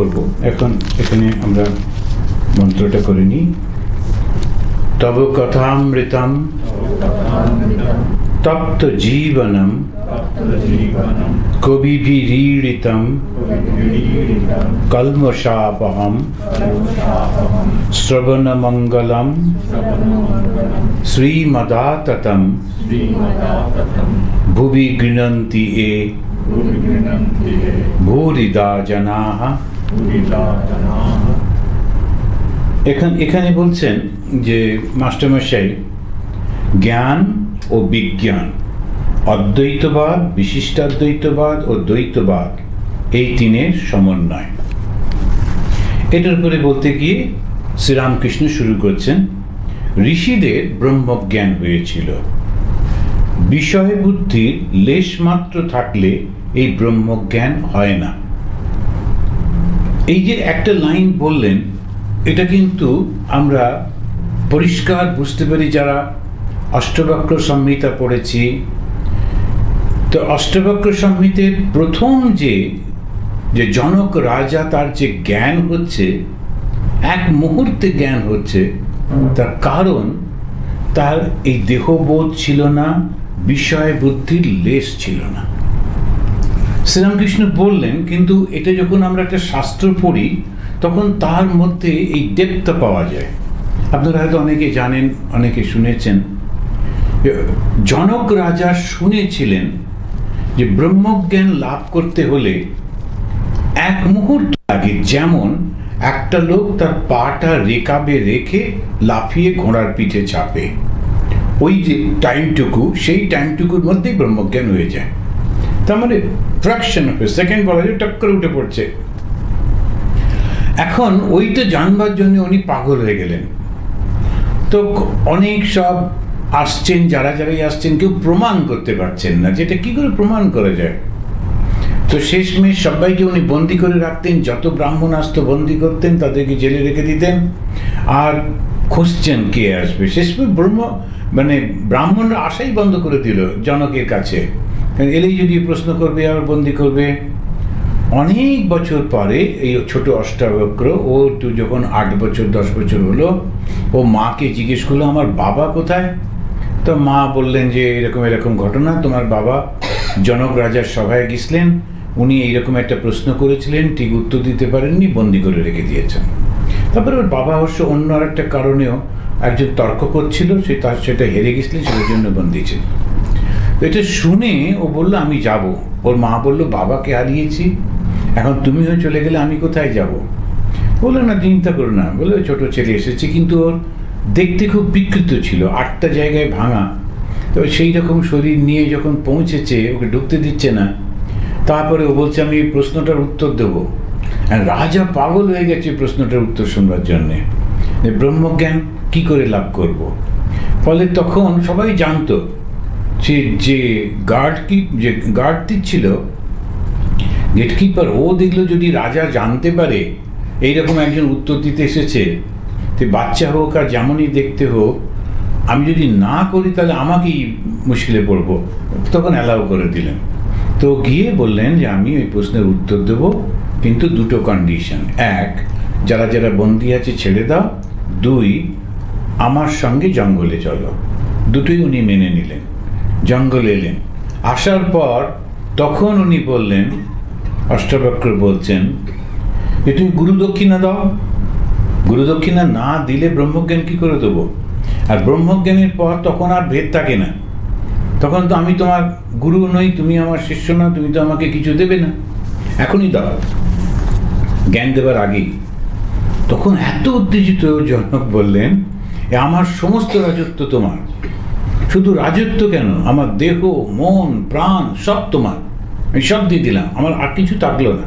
করব। এখন এখানে আমরা মন্ত্রটা করে নিই। তব কথামৃতম তপ্ত জীবনম কবিভিরীড়িতম কল্মষাপহম শ্রবণমঙ্গলম শ্রীমদাততম ভুবি গৃণন্তি এ ভূরিদা জনাঃ। এখানে বলছেন যে মাস্টারমশাই জ্ঞান ও বিজ্ঞান, অদ্বৈতবাদ, বিশিষ্টাদ্বৈতবাদ ও দ্বৈতবাদ, এই তিনের সমন্বয়। এটার উপরে বলতে গিয়ে শ্রীরামকৃষ্ণ শুরু করছেন, ঋষিদের ব্রহ্মজ্ঞান হয়েছিল। বিষয় বুদ্ধির লেশমাত্র থাকলে এই ব্রহ্মজ্ঞান হয় না। এই যে একটা লাইন বললেন, এটা কিন্তু আমরা পরিষ্কার বুঝতে পারি যারা অষ্টবক্র সংহিতা পড়েছি। তো অষ্টবক্র সংহিতের প্রথম যে জনক রাজা, তার যে জ্ঞান হচ্ছে, এক মুহূর্তে জ্ঞান হচ্ছে, তার কারণ তার এই দেহবোধ ছিল না, বিষয় বুদ্ধির লেশ ছিল না। শ্রীরামকৃষ্ণ বললেন, কিন্তু এটা যখন আমরা একটা শাস্ত্র পড়ি তখন তার মধ্যে এই ডেপথ পাওয়া যায়। আপনারা হয়তো অনেকে জানেন, অনেকে শুনেছেন, জনক রাজা শুনেছিলেন যে ব্রহ্মজ্ঞান লাভ করতে হলে এক মুহূর্ত আগে যেমন একটা লোক তার পাটা রেকাবে রেখে লাফিয়ে ঘোড়ার পিঠে চাপে, ওই যে টাইমটুকু, সেই টাইমটুকুর মধ্যেই ব্রহ্মজ্ঞান হয়ে যায়। তার মানে ফ্র্যাকশন অফ এ সেকেন্ড বলা যায়, টক করে উঠে পড়ছে। এখন ওইটা জানবার জন্য উনি পাগল হয়ে গেলেন। তো অনেক সব আসছেন, যারাই আসছেন, কেউ প্রমাণ করতে পারছেন না, যেটা কি করে প্রমাণ করা যায়। তো শেষমেশ সবাইকে উনি বন্দি করে রাখতেন, যত ব্রাহ্মণ আসতো বন্দি করতেন, তাদেরকে জেলে রেখে দিতেন, আর খুঁজছেন কে আসবে। শেষমেশ ব্রাহ্মণরা আশাই বন্ধ করে দিল জনকের কাছে, এলেই যদি প্রশ্ন করবে আর বন্দি করবে। অনেক বছর পরে এই ছোট অষ্টাবক্র, ও তো যখন 8 বছর 10 বছর হলো, ও মাকে জিজ্ঞেস করলো, আমার বাবা কোথায়? তো মা বললেন যে এরকম এরকম ঘটনা, তোমার বাবা জনক রাজার সভায় গেছিলেন, উনি এইরকম একটা প্রশ্ন করেছিলেন, ঠিক উত্তর দিতে পারেননি, বন্দি করে রেখে দিয়েছেন। তারপরে ওর বাবা অবশ্য অন্য আর একটা কারণেও একজন তর্ক করছিল, সেটা হেরে গেছিলেন, সেটার জন্য বন্দি ছিল। তো এটা শুনে ও বললো আমি যাব। ওর মা বললো, বাবাকে হারিয়েছি, এখন তুমিও চলে গেলে আমি কোথায় যাব? বললো না, চিন্তা করো না, বলে ছোট ছেলে এসেছে, কিন্তু ওর দেখতে খুব বিকৃত ছিল, 8টা জায়গায় ভাঙা। তো সেই রকম শরীর নিয়ে যখন পৌঁছেছে, ওকে ঢুকতে দিচ্ছে না। তারপরে ও বলছে আমি এই প্রশ্নটার উত্তর দেবো। রাজা পাগল হয়ে গেছে প্রশ্নটার উত্তর শুনবার জন্যে, ব্রহ্মজ্ঞান কি করে লাভ করব। ফলে তখন সবাই জানতো যে গার্ড দিচ্ছিল, গেটকিপার, ও দেখলো যদি রাজা জানতে পারে এইরকম একজন উত্তর দিতে এসেছে, তো বাচ্চা হোক আর যেমনই দেখতে হোক, আমি যদি না করি তাহলে আমাকেই মুশকিলে পড়বো। তখন অ্যালাউ করে দিলেন। তো গিয়ে বললেন যে আমি ওই প্রশ্নের উত্তর দেব, কিন্তু 2টো কন্ডিশন। 1, যারা যারা বন্দি আছে ছেড়ে দাও। 2, আমার সঙ্গে জঙ্গলে চলো। দুটোই উনি মেনে নিলেন। জঙ্গলে এলেন। আসার পর তখন উনি বললেন, অষ্টবক্র বলছেন যে তুমি গুরুদক্ষিণা দাও, গুরুদক্ষিণা না দিলে ব্রহ্মজ্ঞান কি করে দেবো? আর ব্রহ্মজ্ঞানের পর তখন আর ভেদ থাকে না, তখন তো আমি তোমার গুরু নই, তুমি আমার শিষ্য না, তুমি তো আমাকে কিছু দেবে না, এখনই দাও, জ্ঞান দেবার আগেই। তখন এত উত্তেজিত জনক বললেন, আমার সমস্ত রাজত্ব তোমার। শুধু রাজত্ব কেন, আমার দেহ, মন, প্রাণ সব তোমার, আমি সব দিয়ে দিলাম, আমার আর কিছু থাকলো না,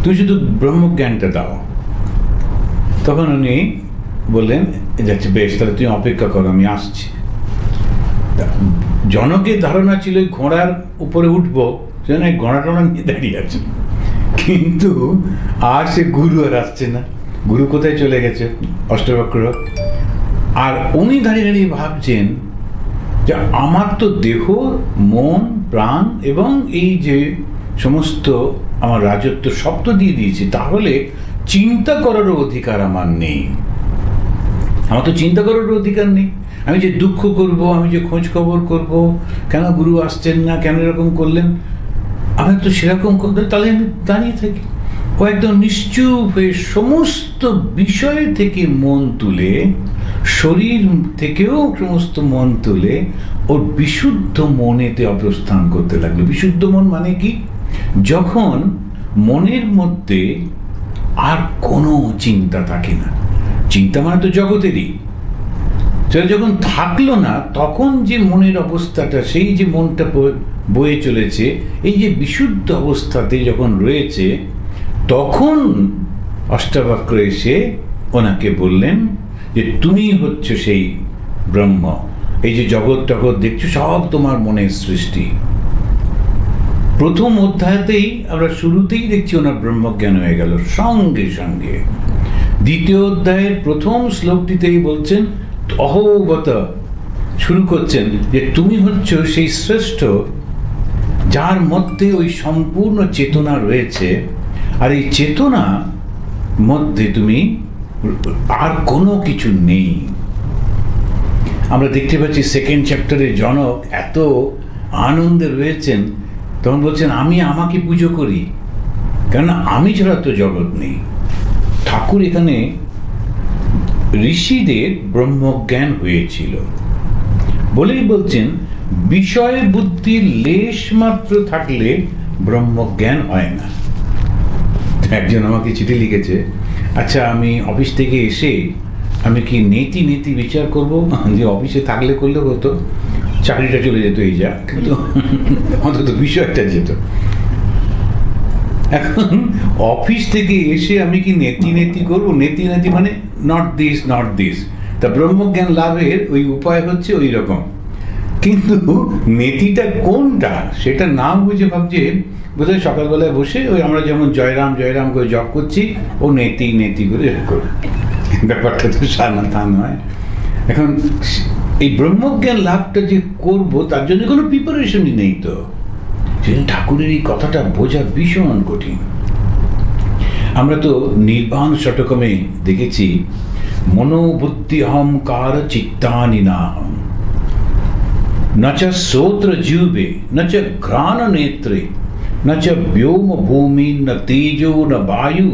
তুমি শুধু ব্রহ্মজ্ঞানটা দাও। তখন উনি বললেন, যাচ্ছে বেশ, তাহলে তুমি অপেক্ষা করো, আমি আসছি। জনকের ধারণা ছিল ঘোড়ার উপরে উঠবো, সেজন্য ঘোড়াটা নিয়ে দাঁড়িয়ে আছে, কিন্তু আর সে গুরু আর আসছে না। গুরু কোথায় চলে গেছে? অষ্টবক্র। আর উনি দাঁড়িয়ে দাঁড়িয়ে ভাবছেন যে আমার তো দেহ, মন, প্রাণ এবং এই যে সমস্ত আমার রাজত্ব সব তো দিয়ে দিয়েছি, তাহলে চিন্তা করারও অধিকার আমার নেই। আমার তো চিন্তা করারও অধিকার নেই। আমি যে দুঃখ করব, আমি যে খোঁজ খবর করব, কেন গুরু আসছেন না, কেন এরকম করলেন, আমি তো সেরকম করতে, তাহলে আমি দাঁড়িয়ে থাকি। ও একদম নিশ্চুপ হয়ে সমস্ত বিষয় থেকে মন তুলে, শরীর থেকেও সমস্ত মন তুলে ওর বিশুদ্ধ মনেতে অবস্থান করতে লাগলো। বিশুদ্ধ মন মানে কি? যখন মনের মধ্যে আর কোনো চিন্তা থাকে না। চিন্তা মানে তো জগতেরই, সেটা যখন থাকলো না, তখন যে মনের অবস্থাটা, সেই যে মনটা বয়ে চলেছে, এই যে বিশুদ্ধ অবস্থাতে যখন রয়েছে, তখন অষ্টাবক্র এসে ওনাকে বললেন যে তুমি হচ্ছে সেই ব্রহ্ম, এই যে জগৎ টগৎ দেখছো সব তোমার মনের সৃষ্টি। প্রথম অধ্যায়তেই আমরা শুরুতেই দেখছি ওনার ব্রহ্মজ্ঞান হয়ে গেল সঙ্গে সঙ্গে। দ্বিতীয় অধ্যায়ের প্রথম শ্লোকটিতেই বলছেন, অহোবত শুরু করছেন যে তুমি হচ্ছ সেই শ্রেষ্ঠ, যার মধ্যে ওই সম্পূর্ণ চেতনা রয়েছে, আর এই চেতনা মধ্যে তুমি আর কোনো কিছু নেই। আমরা দেখতে পাচ্ছি সেকেন্ড চ্যাপ্টারে জনক এত আনন্দে রয়েছেন, তখন বলছেন আমি আমাকে পুজো করি, কেননা আমি ছাড়া তো জগৎ নেই। ঠাকুর এখানে ঋষিদের ব্রহ্মজ্ঞান হয়েছিল বলেই বলছেন বিষয় বুদ্ধির লেশ মাত্র থাকলে ব্রহ্মজ্ঞান হয় না। একজন আমাকে চিঠি লিখেছে, আচ্ছা আমি অফিস থেকে এসে আমি কি নেতি নেতি বিচার করব, যে অফিসে থাকলে করলে হতো, চাকরিটা চলে যেত এই যা, কিন্তু অন্তত বিষয়টা যেত। এখন অফিস থেকে এসে আমি কি নেতি নেতি করবো? নেতি নেতি মানে নট দিস নট দিস। তা ব্রহ্মজ্ঞান লাভের ওই উপায় হচ্ছে ওই রকম, কিন্তু নেতিটা কোনটা সেটা না বুঝে ভাবছে বোধহয় সকালবেলায় বসে ওই আমরা যেমন জয়রাম জয়রাম করে জপ করছি, ও নেতি নেতি করে এরকম। ব্যাপারটা তো তা নয়। এখন এই ব্রহ্মজ্ঞান লাভটা যে করবো, তার জন্য কোনো প্রিপারেশনই নেই। তো ঠাকুরের এই কথাটা বোঝা ভীষণ কঠিন। আমরা তো নির্বাণ ষটকমে দেখেছি, মনোবুদ্ধি অহংকার চিত্তানি নাহম, न च श्रोत्र जीवे न च घ्राण नेत्रे न च व्योम भूमि न तेजो न वायु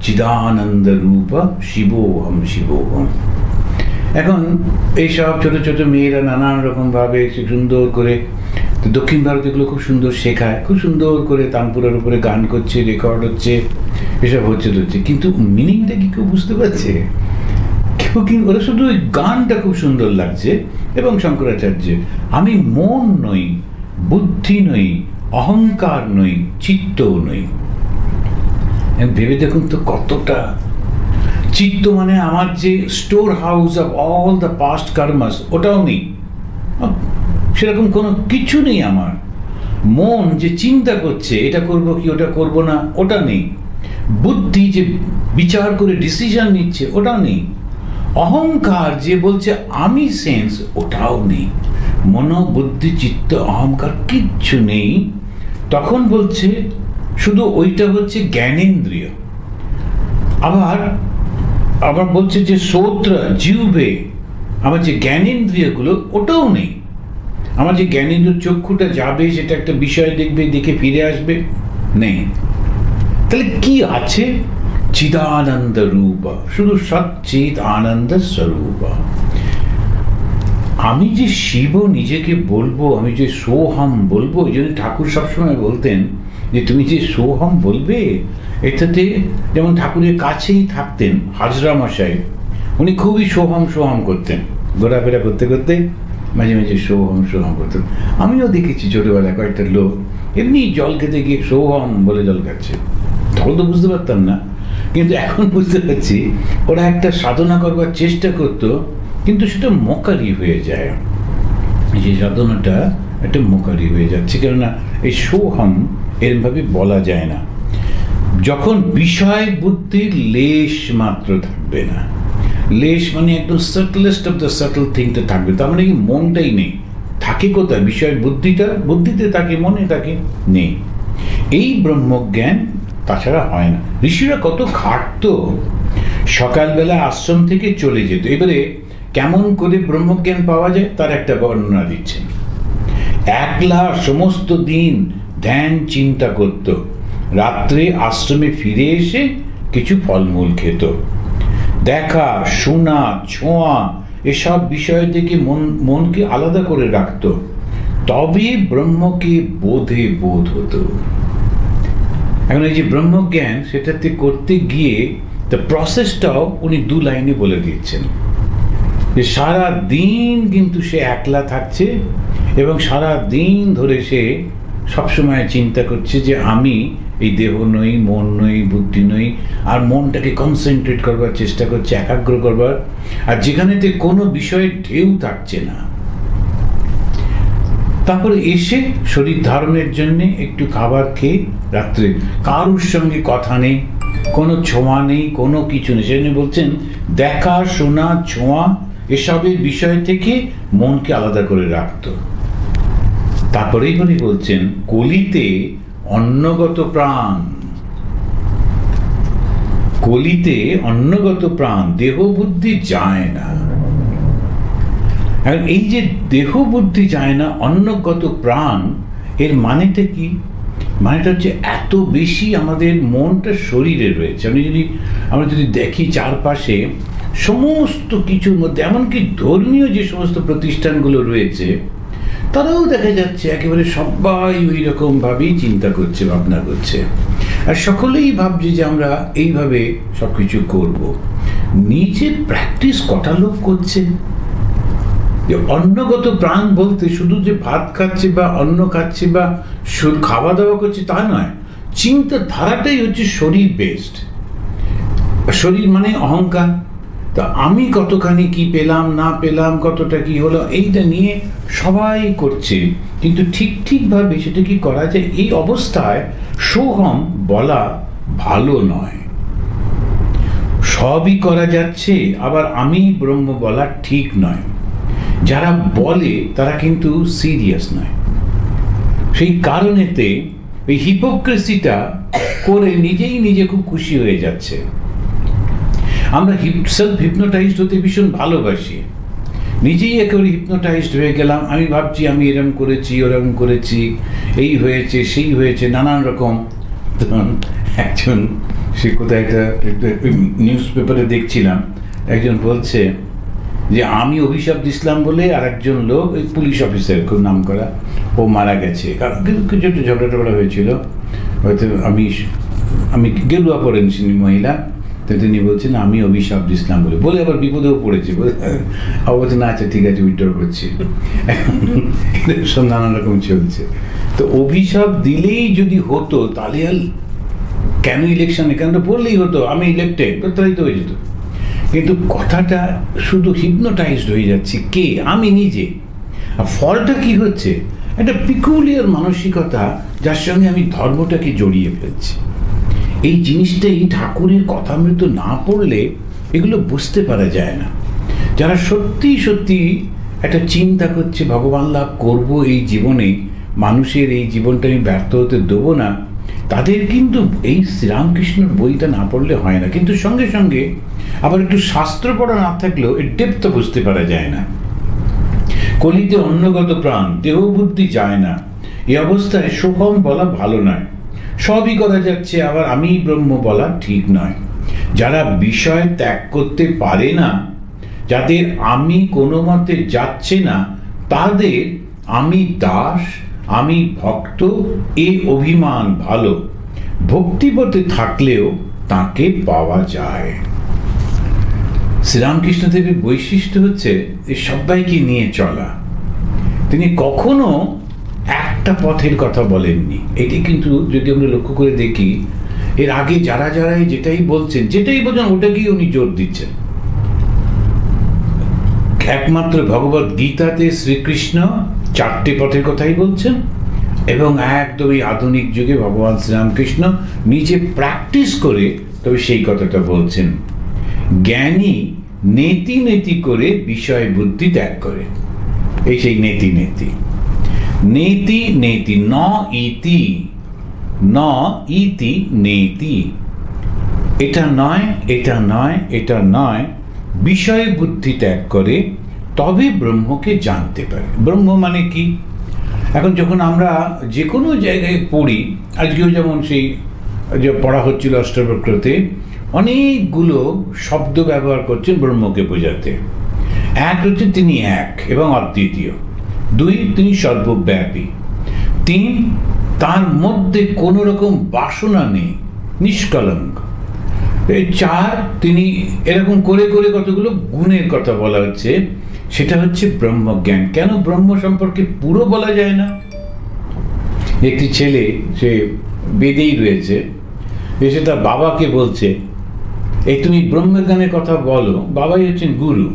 चिदानंद रूप शिवोहम शिवोहम। এখন এইসব ছোট ছোট মেয়েরা নানান রকম ভাবে সুন্দর করে, দক্ষিণ ভারত এগুলো খুব সুন্দর শেখায়, খুব সুন্দর করে তানপুরের উপরে গান করছে, রেকর্ড হচ্ছে, এসব হচ্ছে, কিন্তু মিনিংটা কি কেউ বুঝতে পারছে? ওরা শুধু ওই গানটা খুব সুন্দর লাগছে। এবং শঙ্করাচার্য, আমি মন নই, বুদ্ধি নই, অহংকার নই, চিত্তও নই। ভেবে দেখুন তো কতটা। চিত্ত মানে আমার যে store house of all the past commerce, ওটাও নেই, সেরকম কোনো কিছু নেই আমার। মন যে চিন্তা করছে এটা করব কি ওটা করব না, ওটা নেই। বুদ্ধি যে বিচার করে ডিসিশন নিচ্ছে, ওটা নেই। অহংকার যে বলছে আমি সেন্স, ওটাও নেই। মনো বুদ্ধি চিত্ত অহংকার কিচ্ছু নেই। তখন বলছে শুধু ওইটা হচ্ছে জ্ঞানেন্দ্রিয়। আবার আবার বলছে যে শ্রোত্র জিহ্বে, আমার যে জ্ঞানেন্দ্রিয়গুলো ওটাও নেই। আমার যে জ্ঞানেন্দ্রিয় চক্ষুটা যাবে, সেটা একটা বিষয় দেখবে, দেখে ফিরে আসবে, নেই। তাহলে কি আছে? চিদানন্দ রূপ, শুধু সচ্চিদ আনন্দ স্বরূপ। আমি যে শিব নিজেকে বলবো, আমি যে সোহম বলবো, এই জন্য ঠাকুর সবসময় বলতেন যে তুমি যে সোহম বলবে, এটাতে যেমন ঠাকুরের কাছেই থাকতেন হাজরা মশাই, উনি খুবই সোহম সোহম করতেন, ঘোরাফেরা করতে করতে মাঝে মাঝে সোহম সোহম করতেন। আমিও দেখেছি ছোটবেলায় কয়েকটা লোক এমনি জল খেতে গিয়ে সোহম বলে জল খাচ্ছে, তখন তো বুঝতে পারতাম না, কিন্তু এখন বুঝতে পারছি ওরা একটা সাধনা করবার চেষ্টা করতো, কিন্তু সেটা মোকারি হয়ে যায়। যে সাধনাটা একটা মোকারি হয়ে যাচ্ছে, কেননা এই সোহম এরভাবে বলা যায় না। যখন বিষয় বুদ্ধির লেশ মাত্র থাকবে না, লেশ মানে একদম সাটলেস্ট অফ দ্য সাটল থিংটা থাকবে, তার মানে কি মনটাই নেই। থাকে কোথায়? বিষয় বুদ্ধিটা, বুদ্ধিতে থাকে, মনে থাকে নেই। এই ব্রহ্মজ্ঞান তাছাড়া হয় না। ঋষিরা কত খাটতো, সকালবেলা আশ্রম থেকে চলে যেত। এবারে কেমন করে ব্রহ্মজ্ঞান পাওয়া যায় তার একটা বর্ণনা দিচ্ছেন। একলা সমস্ত দিন ধ্যান চিন্তা করত, রাত্রে আশ্রমে ফিরে এসে কিছু ফলমূল খেত। দেখা, শোনা, ছোঁয়া এসব বিষয় থেকে মনকে আলাদা করে রাখত, তবে ব্রহ্মকে বোধে বোধ হতো। এখন এই যে ব্রহ্মজ্ঞান, সেটাতে করতে গিয়ে দ্য প্রসেসটাও উনি 2 লাইনে বলে দিচ্ছেন যে সারা দিন কিন্তু সে একলা থাকছে এবং সারা দিন ধরে সে সবসময় চিন্তা করছে যে আমি এই দেহ নই, মন নই, বুদ্ধি নই, আর মনটাকে কনসেন্ট্রেট করবার চেষ্টা করছে, একাগ্র করবার, আর যেখানেতে কোনো বিষয়ের ঢেউ থাকছে না। তারপরে এসে শরীর ধারণের জন্য একটু খাবার খেয়ে রাত্রে কারোর সঙ্গে কথা নেই, কোনো ছোঁয়া নেই, কোনো কিছু নেই। সেজন্য বলছেন দেখা, শোনা, ছোঁয়া এসবের বিষয় থেকে মনকে আলাদা করে রাখত। তারপরেই উনি বলছেন কলিতে অন্নগত প্রাণ, কলিতে অন্নগত প্রাণ, দেহ বুদ্ধি যায় না। এই যে দেহ বুদ্ধি যায় না, অন্নগত প্রাণ, এর মানেটা কি? মানেটা হচ্ছে এত বেশি আমাদের মনটা শরীরে রয়েছে। আমরা যদি দেখি চারপাশে সমস্ত কিছুর মধ্যে, এমনকি ধর্মীয় যে সমস্ত প্রতিষ্ঠানগুলো রয়েছে, তারাও দেখা যাচ্ছে একেবারে সবাই ওই রকম ভাবেই চিন্তা করছে, ভাবনা করছে, আর সকলেই ভাবছে যে আমরা এইভাবে সবকিছু করব। নিজে প্র্যাকটিস কটা লোক করছে? যে অন্নগত প্রাণ বলতে শুধু যে ভাত খাচ্ছে বা অন্ন খাচ্ছে বা খাওয়া দাওয়া করছে তা নয়, চিন্তাধারাটাই হচ্ছে শরীর বেসড। শরীর মানে অহংকার। তা আমি কতখানি কি পেলাম না পেলাম, কতটা কি হলো, এইটা নিয়ে সবাই করছে, কিন্তু ঠিকভাবে সেটা কি করা যায়? এই অবস্থায় সোহম বলা ভালো নয়। সবই করা যাচ্ছে, আবার আমি ব্রহ্ম বলা ঠিক নয়। যারা বলে তারা কিন্তু সিরিয়াস নয়। সেই কারণেতে ওই হিপোক্রেসিটা করে নিজে খুব খুশি হয়ে যাচ্ছে। আমরা সেলফ হিপনোটাইজড হতে ভীষণ ভালোবাসি, নিজেই একেবারে হিপনোটাইজড হয়ে গেলাম। আমি ভাবছি আমি এরকম করেছি, ওরকম করেছি, এই হয়েছে, সেই হয়েছে, নানান রকম। একজন সে কোথায় একটা নিউজ পেপারে দেখছিলাম, একজন বলছে যে আমি অভিশাপ দিছিলাম বলে আর একজন লোক, ওই পুলিশ অফিসার খুব নাম করা, ও মারা গেছে। কারণ কিছু একটা ঝগড়া টগড়া হয়েছিল, হয়তো আমি গেরুয়া পড়েন মহিলা, তো তিনি বলছেন আমি অভিশাপ দিছিলাম বলে আবার বিপদেও পড়েছে। বলছে না, আচ্ছা ঠিক আছে, উইথড্র করছি। সব নানান রকম চলছে। তো অভিশাপ দিলেই যদি হতো তাহলে আর কেন ইলেকশনে, কেন বললেই হতো আমি ইলেক্টেড, তাই তো হয়ে যেত। কিন্তু কথাটা শুধু হিপনোটাইজড হয়ে যাচ্ছে কে? আমি নিজে। আর ফলটা কি হচ্ছে? একটা পিকুলিয়ার মানসিকতা, যার সঙ্গে আমি ধর্মটাকে জড়িয়ে ফেলছি। এই জিনিসটাই ঠাকুরের কথামৃত না পড়লে এগুলো বুঝতে পারা যায় না। যারা সত্যি সত্যি একটা চিন্তা করছে ভগবান লাভ করবো এই জীবনে, মানুষের এই জীবনটা আমি ব্যর্থ হতে দেবো না, তাদের কিন্তু এই শ্রীরামকৃষ্ণের বইটা না পড়লে হয় না। কিন্তু সঙ্গে সঙ্গে আবার একটু শাস্ত্র পড়া না থাকলেও এর ডেপথ বুঝতে পারা যায় না। কলিতে অন্নগত প্রাণ, দেহ বুদ্ধি যায় না, এই অবস্থায় সোহম বলা ভালো নয়। সবই করা যাচ্ছে, আবার আমি ব্রহ্ম বলা ঠিক নয়। যারা বিষয় ত্যাগ করতে পারে না, যাদের আমি কোনো মতে যাচ্ছে না, তাদের আমি দাস, আমি ভক্ত, এই অভিমান ভালো। ভক্তিপথে থাকলেও তাকে পাওয়া যায়। শ্রীরামকৃষ্ণদেবের বৈশিষ্ট্য হচ্ছে সবাইকে নিয়ে চলা। তিনি কখনো একটা পথের কথা বলেননি। এটি কিন্তু যদি আমরা লক্ষ্য করে দেখি, এর আগে যারাই যেটাই বলছেন ওটাকেই উনি জোর দিচ্ছেন। একমাত্র ভগবত গীতাতে শ্রীকৃষ্ণ 4টে পথের কথাই বলছেন, এবং একদমই আধুনিক যুগে ভগবান শ্রীরামকৃষ্ণ নিজে প্র্যাকটিস করে তবে সেই কথাটা বলছেন। জ্ঞানী নেতি করে বিষয় বুদ্ধি ত্যাগ করে। এই সেই নেতি ন ইতি, ন ইতি নেতি, এটা নয়, এটা নয়, এটা নয়, বিষয় বুদ্ধি ত্যাগ করে তবে ব্রহ্মকে জানতে পারে। ব্রহ্ম মানে কি? এখন যখন আমরা যে কোনো জায়গায় পড়ি, আজকেও যেমন সেই যে পড়া হচ্ছিল অষ্টাবক্রতে, অনেকগুলো শব্দ ব্যবহার করছেন ব্রহ্মকে বোঝাতে। এক হচ্ছে তিনি এক এবং অদ্বিতীয়, দুই তিনি সর্বব্যাপী, তিন তার মধ্যে কোনো রকম বাসনা নেই, নিষ্কলঙ্ক, চার তিনি এরকম করে করে কতগুলো গুণের কথা বলা হচ্ছে, সেটা হচ্ছে ব্রহ্মজ্ঞান। কেন ব্রহ্ম সম্পর্কে পুরো বলা যায় না? একটি ছেলে, সে বেদেই রয়েছে, এসে তার বাবাকে বলছে, এই তুমি ব্রহ্মজ্ঞানের কথা বলো, বাবাই হচ্ছেন গুরু,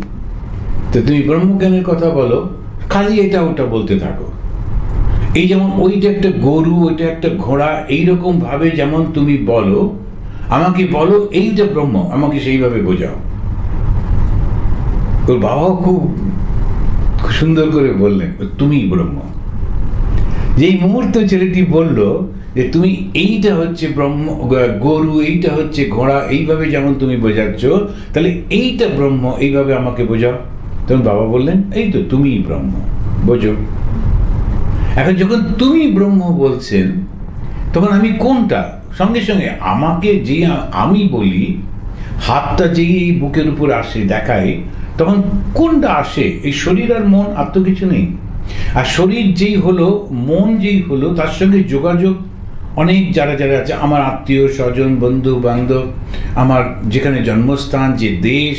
তো তুমি ব্রহ্মজ্ঞানের কথা বলো, খালি এটা ওটা বলতে থাকো। এই যেমন ওইটা একটা গরু, ওইটা একটা ঘোড়া, এইরকম ভাবে যেমন তুমি বলো, আমাকে বলো এইটা ব্রহ্ম, আমাকে সেইভাবে বোঝাও। ওর বাবাও খুব সুন্দর করে বললেন, তুমি ব্রহ্ম। যেই মুহূর্তে ছেলেটি বলল যে তুমি এইটা হচ্ছে ব্রহ্ম, গরু এইটা হচ্ছে ঘোড়া, এইভাবে যেমন তুমি বোঝাচ্ছ, তাহলে এইটা ব্রহ্ম, এইভাবে আমাকে বোঝাও। তখন বাবা বললেন, এই তো তুমিই ব্রহ্ম, বোঝো। এখন যখন তুমি ব্রহ্ম বলছেন, তখন আমি কোনটা? সঙ্গে সঙ্গে আমাকে যে আমি বলি, হাতটা যেই এই বুকের উপর আসে দেখায়, তখন কোনটা আসে? এই শরীর আর মন, আর তো কিছু নেই। আর শরীর যেই হলো, মন যেই হলো, তার সঙ্গে যোগাযোগ অনেক যারা যারা আছে, আমার আত্মীয় স্বজন, বন্ধু বান্ধব, আমার যেখানে জন্মস্থান, যে দেশ,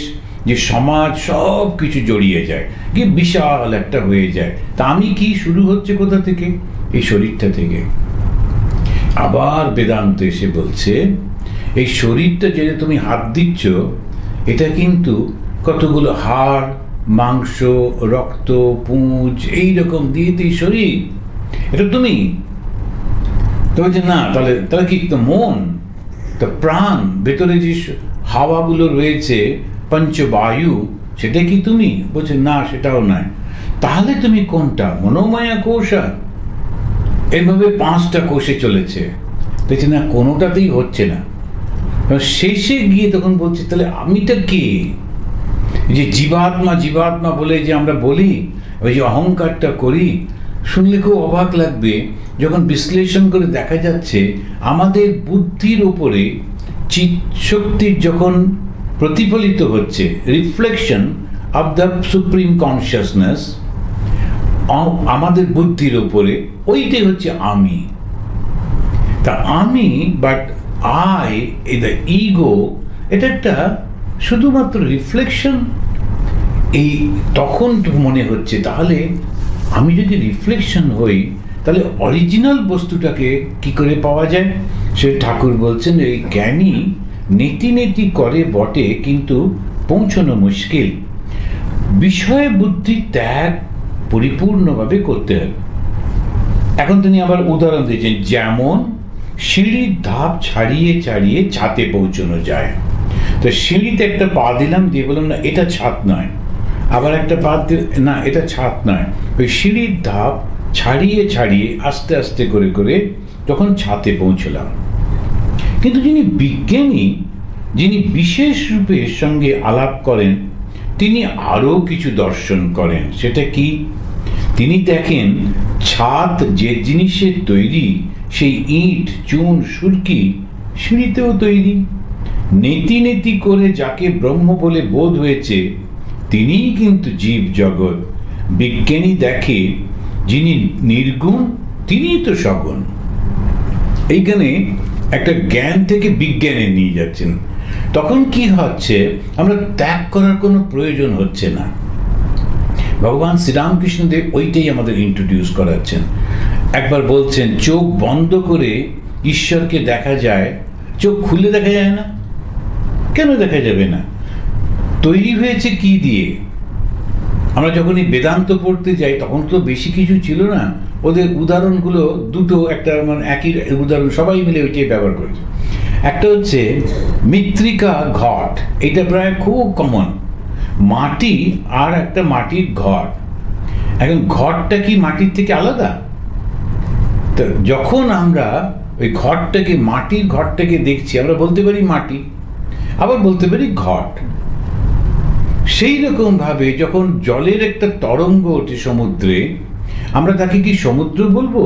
যে সমাজ, সব কিছু জড়িয়ে যায়, গিয়ে বিশাল একটা হয়ে যায়। তা আমি কি শুরু হচ্ছে কোথা থেকে? এই শরীরটা থেকে। আবার বেদান্ত এসে বলছে, এই শরীরটা যেটা তুমি হাত দিচ্ছ, এটা কিন্তু কতগুলো হাড়, মাংস, রক্ত, পুঁজ, এইরকম দিয়ে তো এই শরীর, এটা তুমি। তো বলছে না, তাহলে তাহলে কি? তো মন, তো প্রাণ, ভেতরে যে হাওয়াগুলো রয়েছে, পঞ্চবায়ু, সেটা কি তুমি? বলছে না, সেটাও নয়। তাহলে তুমি কোনটা? মনোময়া কোষা, এইভাবে 5টা কোষে চলেছে, দেখছি না কোনোটাতেই হচ্ছে না। শেষে গিয়ে তখন বলছে, তাহলে আমিটা কে? যে জীবাত্মা জীবাত্মা বলে যে আমরা বলি, ওই যে অহংকারটা করি, শুনলে খুব অবাক লাগবে যখন বিশ্লেষণ করে দেখা যাচ্ছে আমাদের বুদ্ধির উপরে চিৎ শক্তির যখন প্রতিফলিত হচ্ছে, reflection of the supreme consciousness আমাদের বুদ্ধির উপরে, ওইটাই হচ্ছে আমি। তা আমি, বাট আই, দ্য ইগো, এটা একটা শুধুমাত্র রিফ্লেকশন। এই তখন মনে হচ্ছে, তাহলে আমি যদি রিফ্লেকশন হই, তাহলে অরিজিনাল বস্তুটাকে কি করে পাওয়া যায়? সে ঠাকুর বলছেন, এই জ্ঞানী নেতি নেতি করে বটে, কিন্তু পৌঁছানো মুশকিল। বিষয় বুদ্ধি ত্যাগ পরিপূর্ণভাবে করতে হবে। এখন তিনি আবার উদাহরণ দিয়েছেন, যেমন সিঁড়ির ধাপ ছাড়িয়ে ছাড়িয়ে ছাদে পৌঁছানো যায়। তো সিঁড়িতে একটা পা দিলাম, দিয়ে বললাম না এটা ছাদ নয়, আবার একটা পা না এটা ছাদ নয়, ওই সিঁড়ির ধাপ ছাড়িয়ে ছাড়িয়ে আস্তে আস্তে করে করে যখন ছাদে পৌঁছলাম। কিন্তু যিনি বিজ্ঞানী, যিনি বিশেষ রূপে এর সঙ্গে আলাপ করেন, তিনি আরও কিছু দর্শন করেন। সেটা কি? তিনি দেখেন ছাদ যে জিনিসের তৈরি, সেই ইট, চুন, সুরকি সিঁড়িতেও তৈরি। নেতি নেতি করে যাকে ব্রহ্ম বলে বোধ হয়েছে, তিনিই কিন্তু জীব জগৎ। বিজ্ঞানী দেখে যিনি নির্গুণ, তিনিই তো সগুণ। এইখানে একটা জ্ঞান থেকে বিজ্ঞানে নিয়ে যাচ্ছেন। তখন কি হচ্ছে? আমরা ত্যাগ করার কোনো প্রয়োজন হচ্ছে না। ভগবান শ্রীরামকৃষ্ণদেব ওইটাই আমাদের ইন্ট্রোডিউস করাচ্ছেন। একবার বলছেন, চোখ বন্ধ করে ঈশ্বরকে দেখা যায়, চোখ খুলে দেখা যায় না। কেন দেখা যাবে না? তৈরি হয়েছে কি দিয়ে? আমরা যখন এই বেদান্ত পড়তে যাই, তখন তো বেশি কিছু ছিল না। ওদের উদাহরণগুলো দুটো, একটা মানে একই উদাহরণ, সবাই মিলে ওইটাই ব্যবহার করেছে। একটা হচ্ছে মৃত্তিকা ঘট, এটা প্রায় খুব কমন, মাটি আর একটা মাটির ঘর। এখন ঘরটা কি মাটির থেকে আলাদা? তো যখন আমরা ওই ঘরটাকে, মাটির ঘরটাকে দেখছি, আমরা বলতে পারি মাটি, আবার বলতে পারি ঘট। সেই রকম ভাবে যখন জলের একটা তরঙ্গ ওঠে সমুদ্রে, আমরা তাকে কি সমুদ্র বলবো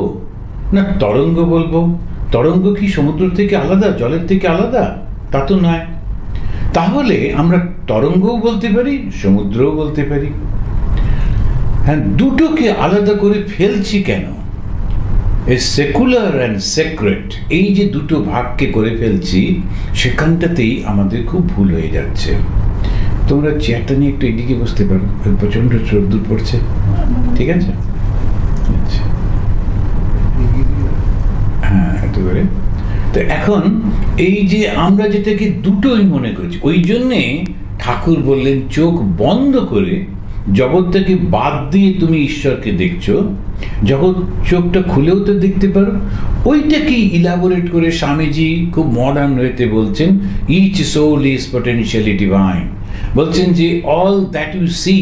না তরঙ্গ বলবো? তরঙ্গ কি সমুদ্র থেকে আলাদা, জলের থেকে আলাদা? তা তো নয়। তাহলে আমরা তরঙ্গও বলতে পারি, সমুদ্রও বলতে পারি। হ্যাঁ, দুটোকে আলাদা করে ফেলছি কেন? সেকুলার অ্যান্ড সেক্রেট, এই যে দুটো ভাগকে করে ফেলছি, সেখানটাতেই আমাদের খুব ভুল হয়ে যাচ্ছে। তোমরা চেয়ারটা নিয়ে একটু এদিকে বসতে পারো, প্রচন্ড রোদ্দুর পড়ছে, ঠিক আছে? আচ্ছা, হ্যাঁ একটু করে। তো এখন এই যে আমরা যেটাকে দুটোই মনে করছি, ওই জন্যে ঠাকুর বললেন চোখ বন্ধ করে জগৎটাকে বাদ দিয়ে তুমি ঈশ্বরকে দেখছো, জগৎ চোখটা খুলেও তো দেখতে পারো। ওইটাকে ইলাবোরেট করে স্বামীজি খুব মডার্ন হইতে বলছেন, each soul is potentially divine. বলছেন যে all that you see,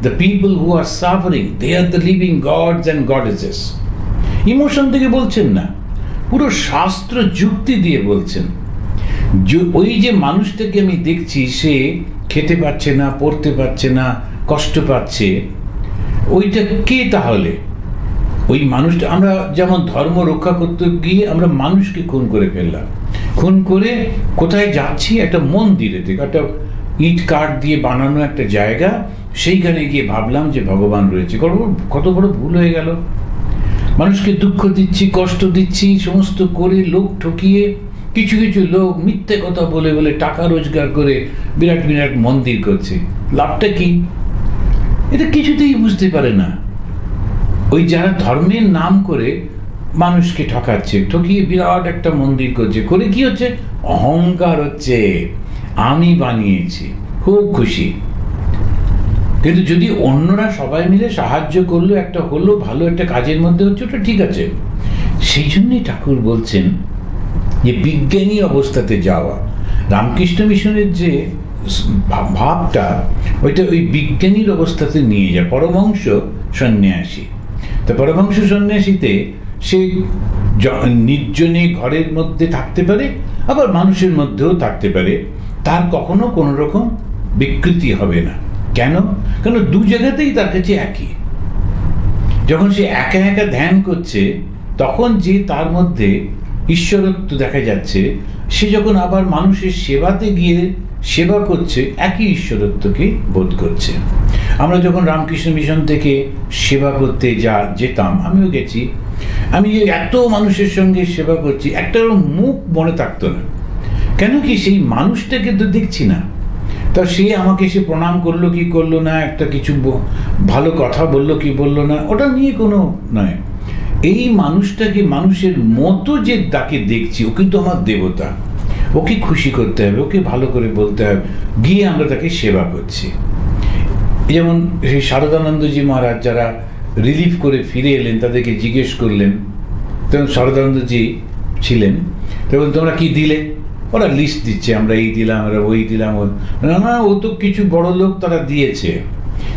the people who are suffering, they are the living gods and goddesses. Emotion থেকে বলছেন না, পুরো শাস্ত্র যুক্তি দিয়ে বলছেন। ওই যে মানুষটাকে আমি দেখছি, সে খেতে পাচ্ছে না, পড়তে পারছে না, কষ্ট পাচ্ছে, ওইটা কে তাহলে? ওই মানুষটা, আমরা যেমন ধর্ম রক্ষা করতে গিয়ে আমরা মানুষকে খুন করে ফেললাম। খুন করে কোথায় যাচ্ছি? একটা মন্দিরে থেকে, একটা ইট কাঠ দিয়ে বানানো একটা জায়গা, সেইখানে গিয়ে ভাবলাম যে ভগবান রয়েছে। কত বড় ভুল হয়ে গেল। মানুষকে দুঃখ দিচ্ছি, কষ্ট দিচ্ছি, সমস্ত করে, লোক ঠকিয়ে, কিছু কিছু লোক মিথ্যে কথা বলে বলে টাকা রোজগার করে বিরাট বিরাট মন্দির করছে। লাভটা কি? এটা কিছুতেই বুঝতে পারে না। ওই যারা ধর্মের নাম করে মানুষকে ঠকাচ্ছে, ঠকিয়ে বিরাট একটা মন্দির করছে, করে কি হচ্ছে? অহংকার হচ্ছে, আমি বানিয়েছি, খুব খুশি। কিন্তু যদি অন্যরা সবাই মিলে সাহায্য করলো, একটা হলো, ভালো একটা কাজের মধ্যে হচ্ছে, ওটা ঠিক আছে। সেই জন্যই ঠাকুর বলছেন যে বিজ্ঞানী অবস্থাতে যাওয়া। রামকৃষ্ণ মিশনের যে ভাবটা, ওইটা ওই বিজ্ঞানীর অবস্থাতে নিয়ে যায়। পরমহংস সন্ন্যাসী, তো পরমহংস সন্ন্যাসীতে সে নির্জনে ঘরের মধ্যে থাকতে পারে, আবার মানুষের মধ্যেও থাকতে পারে, তার কখনো কোনো রকম বিকৃতি হবে না। কেন? কেন দু জায়গাতেই তার কাছে একই। যখন সে একা একা ধ্যান করছে, তখন যে তার মধ্যে ঈশ্বরত্ব দেখা যাচ্ছে, সে যখন আবার মানুষের সেবাতে গিয়ে সেবা করছে, একই ঈশ্বরত্বকে বোধ করছে। আমরা যখন রামকৃষ্ণ মিশন থেকে সেবা করতে যেতাম, আমিও গেছি, আমি যে এত মানুষের সঙ্গে সেবা করছি, একটার মুখ মনে থাকতো না। কেন কি? সেই মানুষটাকে তো দেখছি না। তা সে আমাকে এসে প্রণাম করলো কি করলো না, একটা কিছু ভালো কথা বললো কি বললো না, ওটা নিয়ে কোনো নয়। এই মানুষটাকে মানুষের মতো যে তাকে দেখছি, ও কিন্তু আমার দেবতা, ওকে খুশি করতে হবে, ওকে ভালো করে বলতে হবে, গিয়ে আমরা তাকে সেবা করছি। যেমন সেই শারদানন্দজি মহারাজ যারা রিলিফ করে ফিরে এলেন, তাদেরকে জিজ্ঞেস করলেন, তখন শারদানন্দজি ছিলেন, তখন তোমরা কি দিলে? ওরা লিস্ট দিচ্ছে, আমরা এই দিলাম, আমরা ওই দিলাম। না, ও তো কিছু বড় লোক তারা দিয়েছে,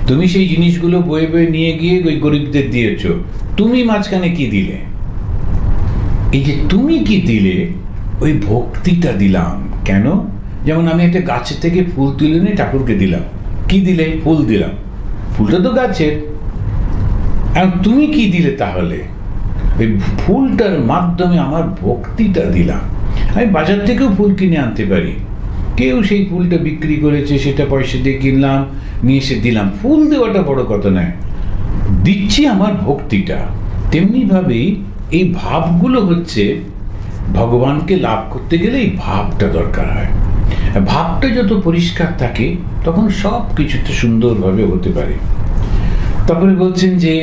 তুমি সেই জিনিসগুলো বয়ে বয়ে নিয়ে গিয়ে ওই গরিবদের দিয়েছ, তুমি মাঝখানে কি দিলে? এই যে তুমি কি দিলে, ওই ভক্তিটা দিলাম। কেন? যেমন আমি একটা গাছের থেকে ফুল তুলে নিয়ে ঠাকুরকে দিলাম, কি দিলে? ফুল দিলাম, ফুলটা তো গাছের। আর তুমি কি দিলে তাহলে? ওই ফুলটার মাধ্যমে আমার ভক্তিটা দিলাম। আমি বাজার থেকেও ফুল কিনে আনতে পারি, কেউ সেই ফুলটা বিক্রি করেছে, সেটা পয়সা দিয়ে কিনলাম, নিয়ে এসে দিলাম। ফুল দেওয়াটা বড় কথা নয়, দিচ্ছি আমার ভক্তিটা। তেমনিভাবেই এই ভাবগুলো হচ্ছে, ভগবানকে লাভ করতে গেলে এই ভাবটা দরকার হয়। ভাবটা যত পরিষ্কার থাকে, তখন সব কিছুতে সুন্দরভাবে হতে পারে। তারপরে বলছেন যে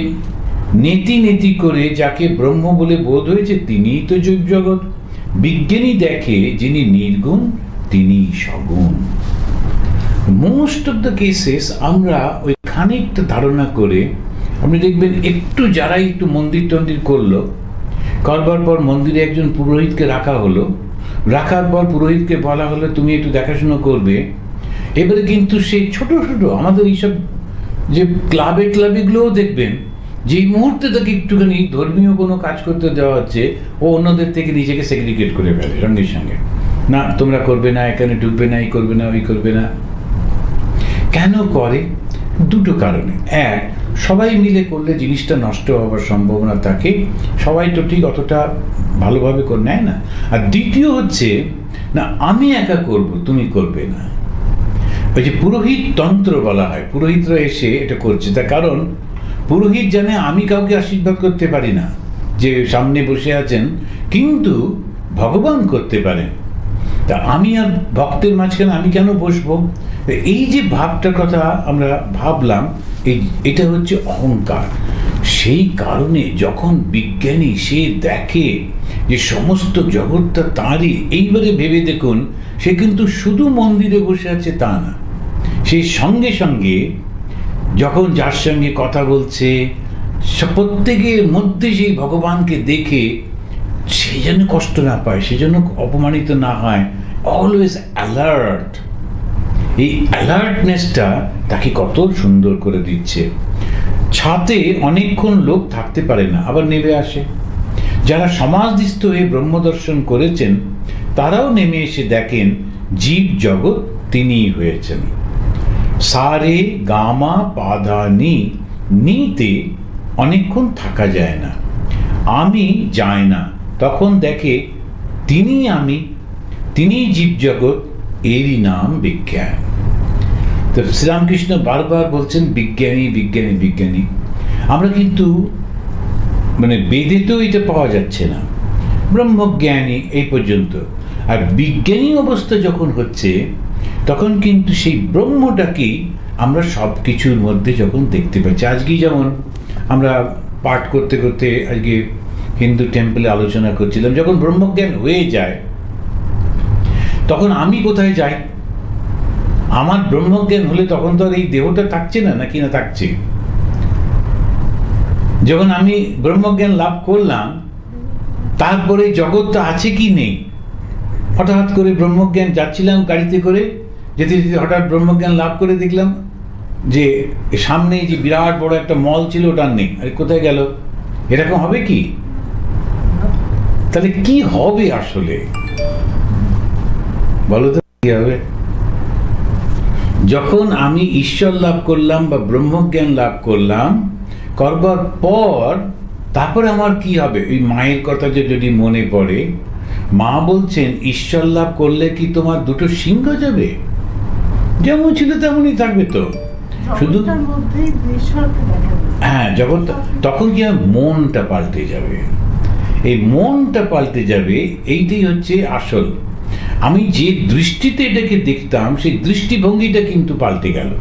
নেতি নেতি করে যাকে ব্রহ্ম বলে বোধ হয়েছে, তিনিই তো জীব জগৎ। বিজ্ঞানী দেখে যিনি নির্গুণ, তিনি সগুণ। মোস্ট অফ দ্য কেসেস আমরা ওই খানিকটা ধারণা করে, আপনি দেখবেন একটু যারাই একটু মন্দির টন্দির করলো, করবার পর মন্দিরে একজন পুরোহিতকে রাখা হলো, রাখার পর পুরোহিতকে বলা হলো তুমি একটু দেখাশুনো করবে। এবারে কিন্তু সেই ছোট ছোট আমাদের এইসব যে ক্লাবেগুলোও দেখবেন, যেই মুহূর্তে তাকে একটুখানি ধর্মীয় কোনো কাজ করতে দেওয়া হচ্ছে, ও অন্যদের থেকে নিজেকে সেগ্রিগেট করে ফেলে সঙ্গে সঙ্গে। না, তোমরা করবে না, এখানে ঢুকবে না, এই করবে না, ওই করবে না। কেন করে? দুটো কারণে। এক, সবাই মিলে করলে জিনিসটা নষ্ট হওয়ার সম্ভাবনা থাকে, সবাই তো ঠিক অতটা ভালোভাবে করে নেয় না। আর দ্বিতীয় হচ্ছে, না আমি একা করব, তুমি করবে না। ওই যে পুরোহিত তন্ত্র বলা হয়, পুরোহিতরা এসে এটা করছে। তার কারণ পুরোহিত জানে আমি কাউকে আশীর্বাদ করতে পারি না, যে সামনে বসে আছেন, কিন্তু ভগবান করতে পারেন। তা আমি আর ভক্তের মাঝখানে আমি কেন বসবো? এই যে ভাবটার কথা আমরা ভাবলাম, এটা হচ্ছে অহংকার। সেই কারণে যখন বিজ্ঞানী সে দেখে যে সমস্ত জগৎটা তাঁরই, এইবারে ভেবে দেখুন, সে কিন্তু শুধু মন্দিরে বসে আছে তা না, সেই সঙ্গে সঙ্গে যখন যার সঙ্গে কথা বলছে প্রত্যেকের মধ্যে সেই ভগবানকে দেখে সে যেন কষ্ট না পায়, সে যেন অপমানিত না হয়, অলওয়েজ অ্যালার্ট। এই অ্যালার্টনেসটা তাকে কত সুন্দর করে দিচ্ছে। ছাদে অনেকক্ষণ লোক থাকতে পারে না, আবার নেমে আসে। যারা সমাধিস্থ হয়ে ব্রহ্মদর্শন করেছেন তারাও নেমে এসে দেখেন জীব জগৎ তিনিই হয়েছেন। সারে গামা পাধা নিতে অনেকক্ষণ থাকা যায় না, আমি যায় না, তখন দেখে তিনি আমি, তিনি জীবজগৎ, এরই নাম বিজ্ঞান। তো শ্রীরামকৃষ্ণ বারবার বলছেন বিজ্ঞানী বিজ্ঞানী বিজ্ঞানী। আমরা কিন্তু মানে বেদে তো এটা পাওয়া যাচ্ছে না, ব্রহ্মজ্ঞানী এই পর্যন্ত। আর বিজ্ঞানী অবস্থা যখন হচ্ছে তখন কিন্তু সেই ব্রহ্মটাকেই আমরা সব কিছুর মধ্যে যখন দেখতে পাচ্ছি। আজকেই যেমন আমরা পাঠ করতে করতে আজকে হিন্দু টেম্পলে আলোচনা করছিলাম, যখন ব্রহ্মজ্ঞান হয়ে যায় তখন আমি কোথায় যাই? আমার ব্রহ্মজ্ঞান হলে তখন তো আর এই দেহটা থাকছে না, নাকি না থাকছে? যখন আমি ব্রহ্মজ্ঞান লাভ করলাম তারপরে জগৎটা আছে কি নেই? হঠাৎ করে ব্রহ্মজ্ঞান, যাচ্ছিলাম গাড়িতে করে, যেতে যেতে হঠাৎ ব্রহ্মজ্ঞান লাভ করে দেখলাম যে সামনে যে বিরাট বড় একটা মল ছিল ওটা নেই। আরে কোথায় গেল? এরকম হবে কি? তাহলে কি হবে আসলে বলো তো, কি হবে? যখন আমি ঈশ্বর লাভ করলাম বা ব্রহ্মজ্ঞান লাভ করলাম, করবার পর তারপরে আমার কি হবে? ওই মায়ের কথা যে যদি মনে পড়ে, মা বলছেন ঈশ্বর লাভ করলে কি তোমার দুটো সিংহ যাবে? যেমন ছিল তেমনই থাকবে তো, শুধু হ্যাঁ জগৎ। তখন কি মনটা পাল্টে যাবে, এই মনটা পাল্টে যাবে, এইটাই হচ্ছে আসল। আমি যে দৃষ্টিতে এটাকে দেখতাম সেই দৃষ্টিভঙ্গিটা কিন্তু পাল্টে গেল।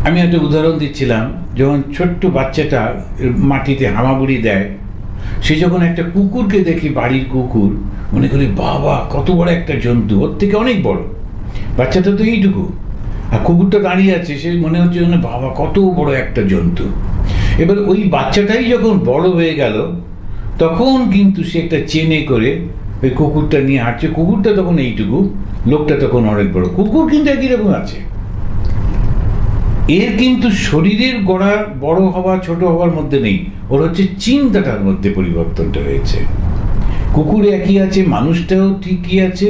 আমি একটা উদাহরণ দিচ্ছিলাম, যখন ছোট্ট বাচ্চাটা মাটিতে হামাগুড়ি দেয়, সে যখন একটা কুকুরকে দেখি, বাড়ির কুকুর, মনে করি বাবা কত বড় একটা জন্তু, ওর থেকে অনেক বড়, বাচ্চাটা তো এইটুকু, আর কুকুরটা দাঁড়িয়ে আছে, সে মনে হচ্ছে বাবা কত বড় একটা জন্তু। এবার ওই বাচ্চাটাই যখন বড় হয়ে গেল তখন কিন্তু সে একটা চেনে করে ওই কুকুরটা নিয়ে হাঁটছে। কুকুরটা তখন এইটুকু, লোকটা তখন অনেক বড়। কুকুর কিন্তু একই রকম আছে। এর কিন্তু শরীরের গড়া বড় হওয়া ছোট হওয়ার মধ্যে নেই, ওর হচ্ছে চিন্তাটার মধ্যে পরিবর্তনটা হয়েছে। কুকুর একই আছে, মানুষটাও ঠিকই আছে,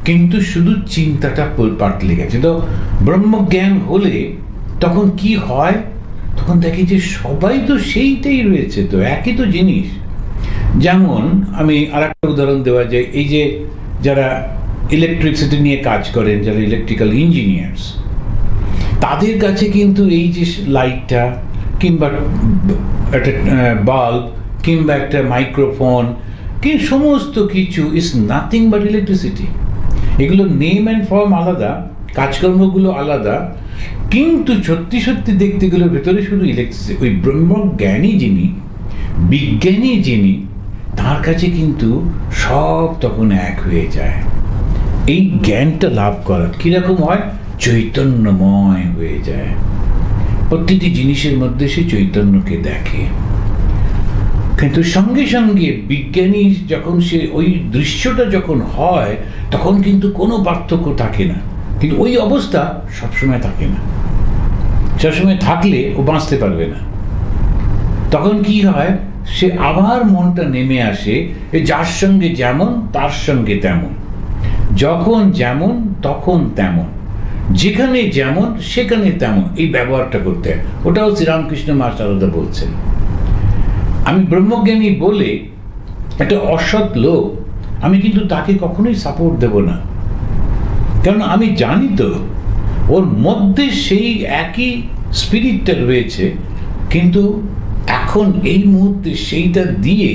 কিন্তু শুধু চিন্তাটা পাল্টে গেছে। তো ব্রহ্মজ্ঞান হলে তখন কি হয়? তখন দেখি যে সবাই তো সেইটাই রয়েছে, তো একই তো জিনিস। যেমন আমি আর একটা উদাহরণ দেওয়া যায়, এই যে যারা ইলেকট্রিসিটি নিয়ে কাজ করেন, যারা ইলেকট্রিক্যাল ইঞ্জিনিয়ার্স, তাদের কাছে কিন্তু এই যে লাইটটা কিংবা একটা বাল্ব কিংবা একটা মাইক্রোফোন কি সমস্ত কিছু ইজ নাথিং বাট ইলেকট্রিসিটি। এগুলো নেম অ্যান্ড ফর্ম আলাদা, কাজকর্মগুলো আলাদা, কিন্তু সত্যি সত্যি দেখতে গেলে ভেতরে শুধু ইলেকট্রিসিটি। ওই ব্রহ্মজ্ঞানী যিনি, বিজ্ঞানী যিনি, তার কাছে কিন্তু সব তখন এক হয়ে যায়। এই জ্ঞানটা লাভ করা কিরকম হয়? চৈতন্যময় হয়ে যায়। প্রতিটি জিনিসের মধ্যে সে চৈতন্যকে দেখে। কিন্তু সঙ্গে সঙ্গে বিজ্ঞানী যখন সে ওই দৃশ্যটা যখন হয় তখন কিন্তু কোনো পার্থক্য থাকে না, কিন্তু ওই অবস্থা সবসময় থাকে না। সবসময় থাকলে ও বাঁচতে পারবে না। তখন কি হয়, সে আবার মনটা নেমে আসে যার সঙ্গে যেমন তার সঙ্গে তেমন, যখন যেমন তখন তেমন, যেখানে যেমন সেখানে তেমন, এই ব্যবহারটা করতে হয়। ওটাও শ্রীরামকৃষ্ণ মা শারদা বলছেন। আমি ব্রহ্মজ্ঞানী বলে একটা অসৎ লোক, আমি কিন্তু তাকে কখনোই সাপোর্ট দেব না, কারণ আমি জানি তো ওর মধ্যে সেই একই স্পিরিটটা রয়েছে, কিন্তু এখন এই মুহূর্তে সেইটা দিয়ে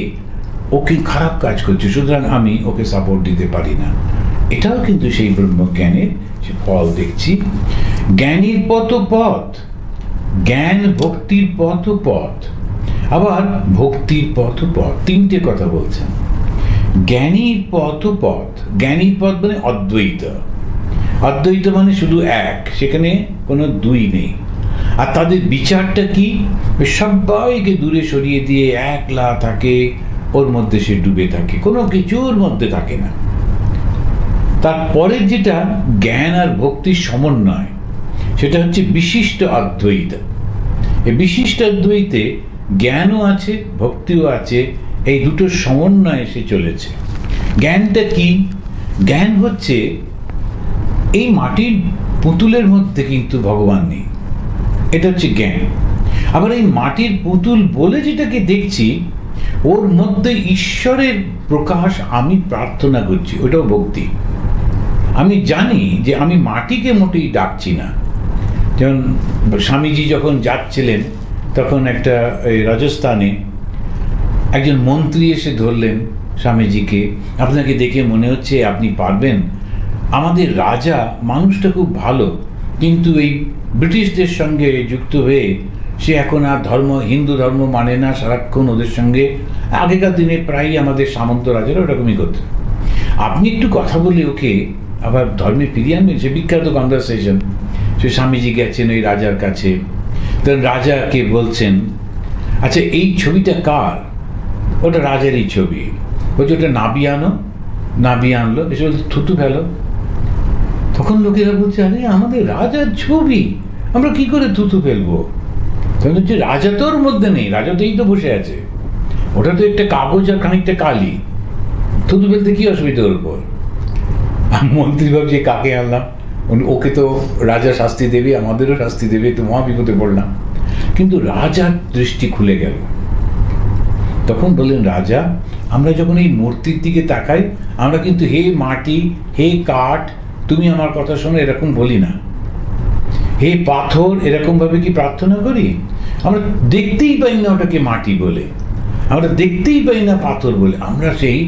ওকে খারাপ কাজ করছে, সুতরাং আমি ওকে সাপোর্ট দিতে পারি না। এটাও কিন্তু সেই ব্রহ্মজ্ঞানের ফল দেখছি। জ্ঞানীর পথ পথ, জ্ঞান ভক্তির পথ পথ, আবার ভক্তির পথ পথ, তিনটে কথা বলছেন। জ্ঞানীর পথ পথ, জ্ঞানীর পথ মানে অদ্বৈত, অদ্বৈত মানে শুধু এক, সেখানে কোনো দুই নেই। আর তাদের বিচারটা কি, সবাইকে দূরে সরিয়ে দিয়ে একলা থাকে, ওর মধ্যে সে ডুবে থাকে, কোনো কিছুর মধ্যে থাকে না। তারপরে যেটা জ্ঞান আর ভক্তির সমন্বয়, সেটা হচ্ছে বিশিষ্ট অদ্বৈত। এই বিশিষ্ট অদ্বৈতে জ্ঞানও আছে ভক্তিও আছে, এই দুটোর সমন্বয়ে এসে চলেছে। জ্ঞানটা কি? জ্ঞান হচ্ছে এই মাটির পুতুলের মধ্যে কিন্তু ভগবান নেই, এটা হচ্ছে জ্ঞান। আবার এই মাটির পুতুল বলে যেটাকে দেখছি, ওর মধ্যে ঈশ্বরের প্রকাশ আমি প্রার্থনা করছি, ওটাও ভক্তি। আমি জানি যে আমি মাটিকে মোটেই ডাকছি না। যেমন স্বামীজি যখন যাচ্ছিলেন, তখন একটা রাজস্থানে একজন মন্ত্রী এসে ধরলেন স্বামীজিকে, আপনাকে দেখে মনে হচ্ছে আপনি পারবেন। আমাদের রাজা মানুষটা খুব ভালো, কিন্তু এই ব্রিটিশদের সঙ্গে যুক্ত হয়ে সে এখন আর হিন্দু ধর্ম মানে না, সারাক্ষণ ওদের সঙ্গে। আগেকার দিনে প্রায়ই আমাদের সামন্ত রাজারা ওরকমই করত। আপনি একটু কথা বলে ওকে আবার ধর্মে ফিরিয়ে আনবেন। সে বিখ্যাত কনভারসেশন। সে স্বামীজি গেছেন ওই রাজার কাছে, তখন রাজাকে বলছেন, আচ্ছা এই ছবিটা কার? ওটা রাজারই ছবি। বলছে ওটা নাবি আনো। নাবি আনলো, এসে বলছে থুতু ফেলো। তখন লোকেরা বলছে, আরে আমাদের রাজার ছবি, আমরা কি করে থুতু ফেলবো? তখন হচ্ছে রাজা তো ওর মধ্যে নেই, রাজা তো এই তো বসে আছে, ওটা তো একটা কাগজ আর খানিকটা কালি, থুতু ফেলতে কি অসুবিধা ওর উপর? মন্ত্রী ভাবছে কাকে আনলাম, ওকে তো রাজা শাস্তি দেবে, আমাদেরও শাস্তি দেবে, তো মহা বিপদে পড়লাম। কিন্তু রাজার দৃষ্টি খুলে গেল। তখন বললেন, রাজা আমরা যখন এই মূর্তির দিকে তাকাই, আমরা কিন্তু হে মাটি, হে কাঠ, তুমি আমার কথা শোনো এরকম বলি না। হে পাথর, এরকম ভাবে কি প্রার্থনা করি? আমরা দেখতেই পাই না ওটাকে মাটি বলে, আমরা দেখতেই পাই না পাথর বলে, আমরা সেই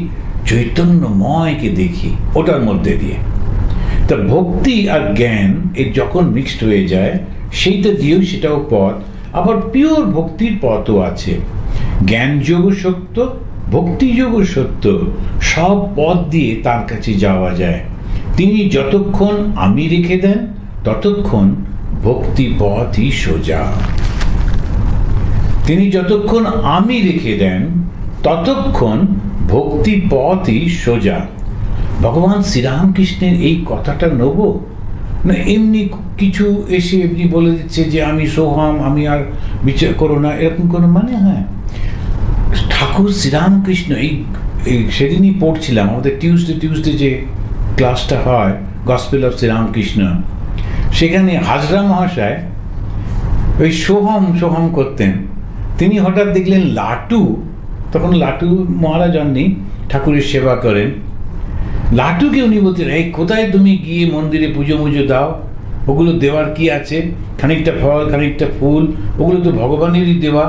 চৈতন্যময়কে দেখি ওটার মধ্যে দিয়ে। তা ভক্তি আর জ্ঞান এর যখন মিক্সড হয়ে যায়, সেইটা দিয়েও সেটাও পথ। আবার পিওর ভক্তির পথও আছে। জ্ঞান যোগ সত্য, ভক্তি যোগ সত্য, সব পথ দিয়ে তার কাছে যাওয়া যায়। তিনি যতক্ষণ আমি রেখে দেন, ততক্ষণ ভক্তি পথই সোজা। তিনি যতক্ষণ আমি রেখে দেন, ততক্ষণ ভক্তি পথই সোজা। ভগবান শ্রীরামকৃষ্ণের এই কথাটা নেব না এমনি কিছু এসে এমনি বলে দিচ্ছে যে আমি সোহাম, আমি আর বিচার করো না, এরকম কোনো মানে হয়? ঠাকুর শ্রীরামকৃষ্ণ এই সেদিনই পড়ছিলাম, আমাদের টিউসডে যে ক্লাসটা হয় গসপেল অফ শ্রীরামকৃষ্ণ, সেখানে হাজরা মহাশয় ওই সোহম করতেন। তিনি হঠাৎ দেখলেন লাটু, তখন লাটু মহারাজ অন্নি ঠাকুরের সেবা করেন। লাটুকে উনি বলতেন, এই কোথায় তুমি গিয়ে মন্দিরে পুজো মুজো দাও, ওগুলো দেওয়ার কি আছে? খানিকটা ফল খানিকটা ফুল, ওগুলো তো ভগবানেরই দেওয়া,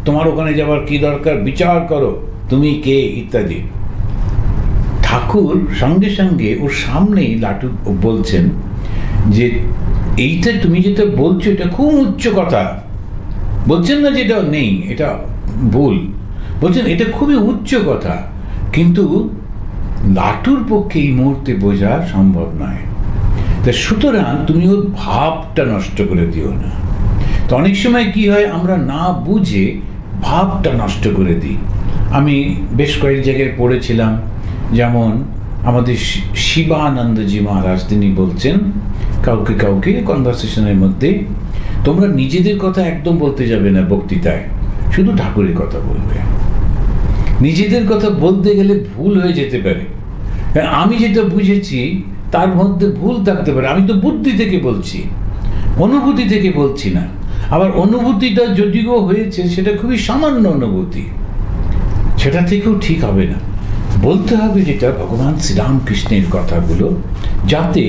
তোমার ওখানে যাওয়ার কি দরকার? বিচার করো তুমি কে ইত্যাদি। ঠাকুর সঙ্গে সঙ্গে ওর সামনেই লাটু বলছেন যে এইটা তুমি যেটা বলছো এটা খুব উচ্চ কথা। বলছেন না যেটা নেই, এটা ভুল, বলছেন এটা খুবই উচ্চ কথা, কিন্তু লাটুর পক্ষে এই মুহূর্তে বোঝা সম্ভব নয়। তা সুতরাং তুমি ওর ভাবটা নষ্ট করে দিও না। তো অনেক সময় কি হয়, আমরা না বুঝে ভাবটা নষ্ট করে দিই। আমি বেশ কয়েক জায়গায় পড়েছিলাম, যেমন আমাদের শিবানন্দজি মহারাজ তিনি বলছেন কাউকে কনভারসেশনের মধ্যে, তোমরা নিজেদের কথা একদম বলতে যাবে না বক্তৃতায়, শুধু ঠাকুরের কথা বলবে। নিজেদের কথা বলতে গেলে ভুল হয়ে যেতে পারে, আমি যেটা বুঝেছি তার মধ্যে ভুল থাকতে পারে। আমি তো বুদ্ধি থেকে বলছি, অনুভূতি থেকে বলছি না। আবার অনুভূতিটা যদিও হয়েছে সেটা খুবই সামান্য অনুভূতি, সেটা থেকেও ঠিক হবে না। বলতে হবে যেটা ভগবান শ্রীরামকৃষ্ণের কথাগুলো, যাতে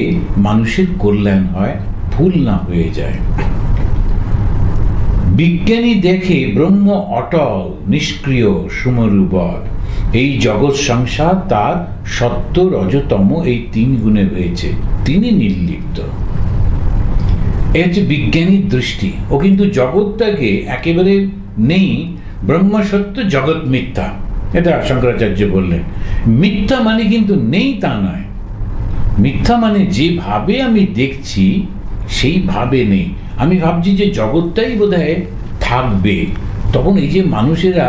মানুষের কল্যাণ হয়, ভুল না হয়ে যায়। বিজ্ঞানী দেখে ব্রহ্ম অটল, নিষ্ক্রিয়, সুমরূপর। এই জগৎ সংসার তার সত্য, রজতম এই 3 গুণে হয়েছে, তিনি নির্লিপ্ত। এ হচ্ছে বিজ্ঞানীর দৃষ্টি। ও কিন্তু জগৎটাকে একেবারে নেই, ব্রহ্ম সত্য, জগৎ মিথ্যা, এটা শঙ্করাচার্য বললেন। মিথ্যা মানে কিন্তু নেই তা নয়, মিথ্যা মানে যেভাবে আমি দেখছি সেইভাবে নেই। আমি ভাবছি যে জগৎটাই বোধহয় থাকবে, তখন এই যে মানুষেরা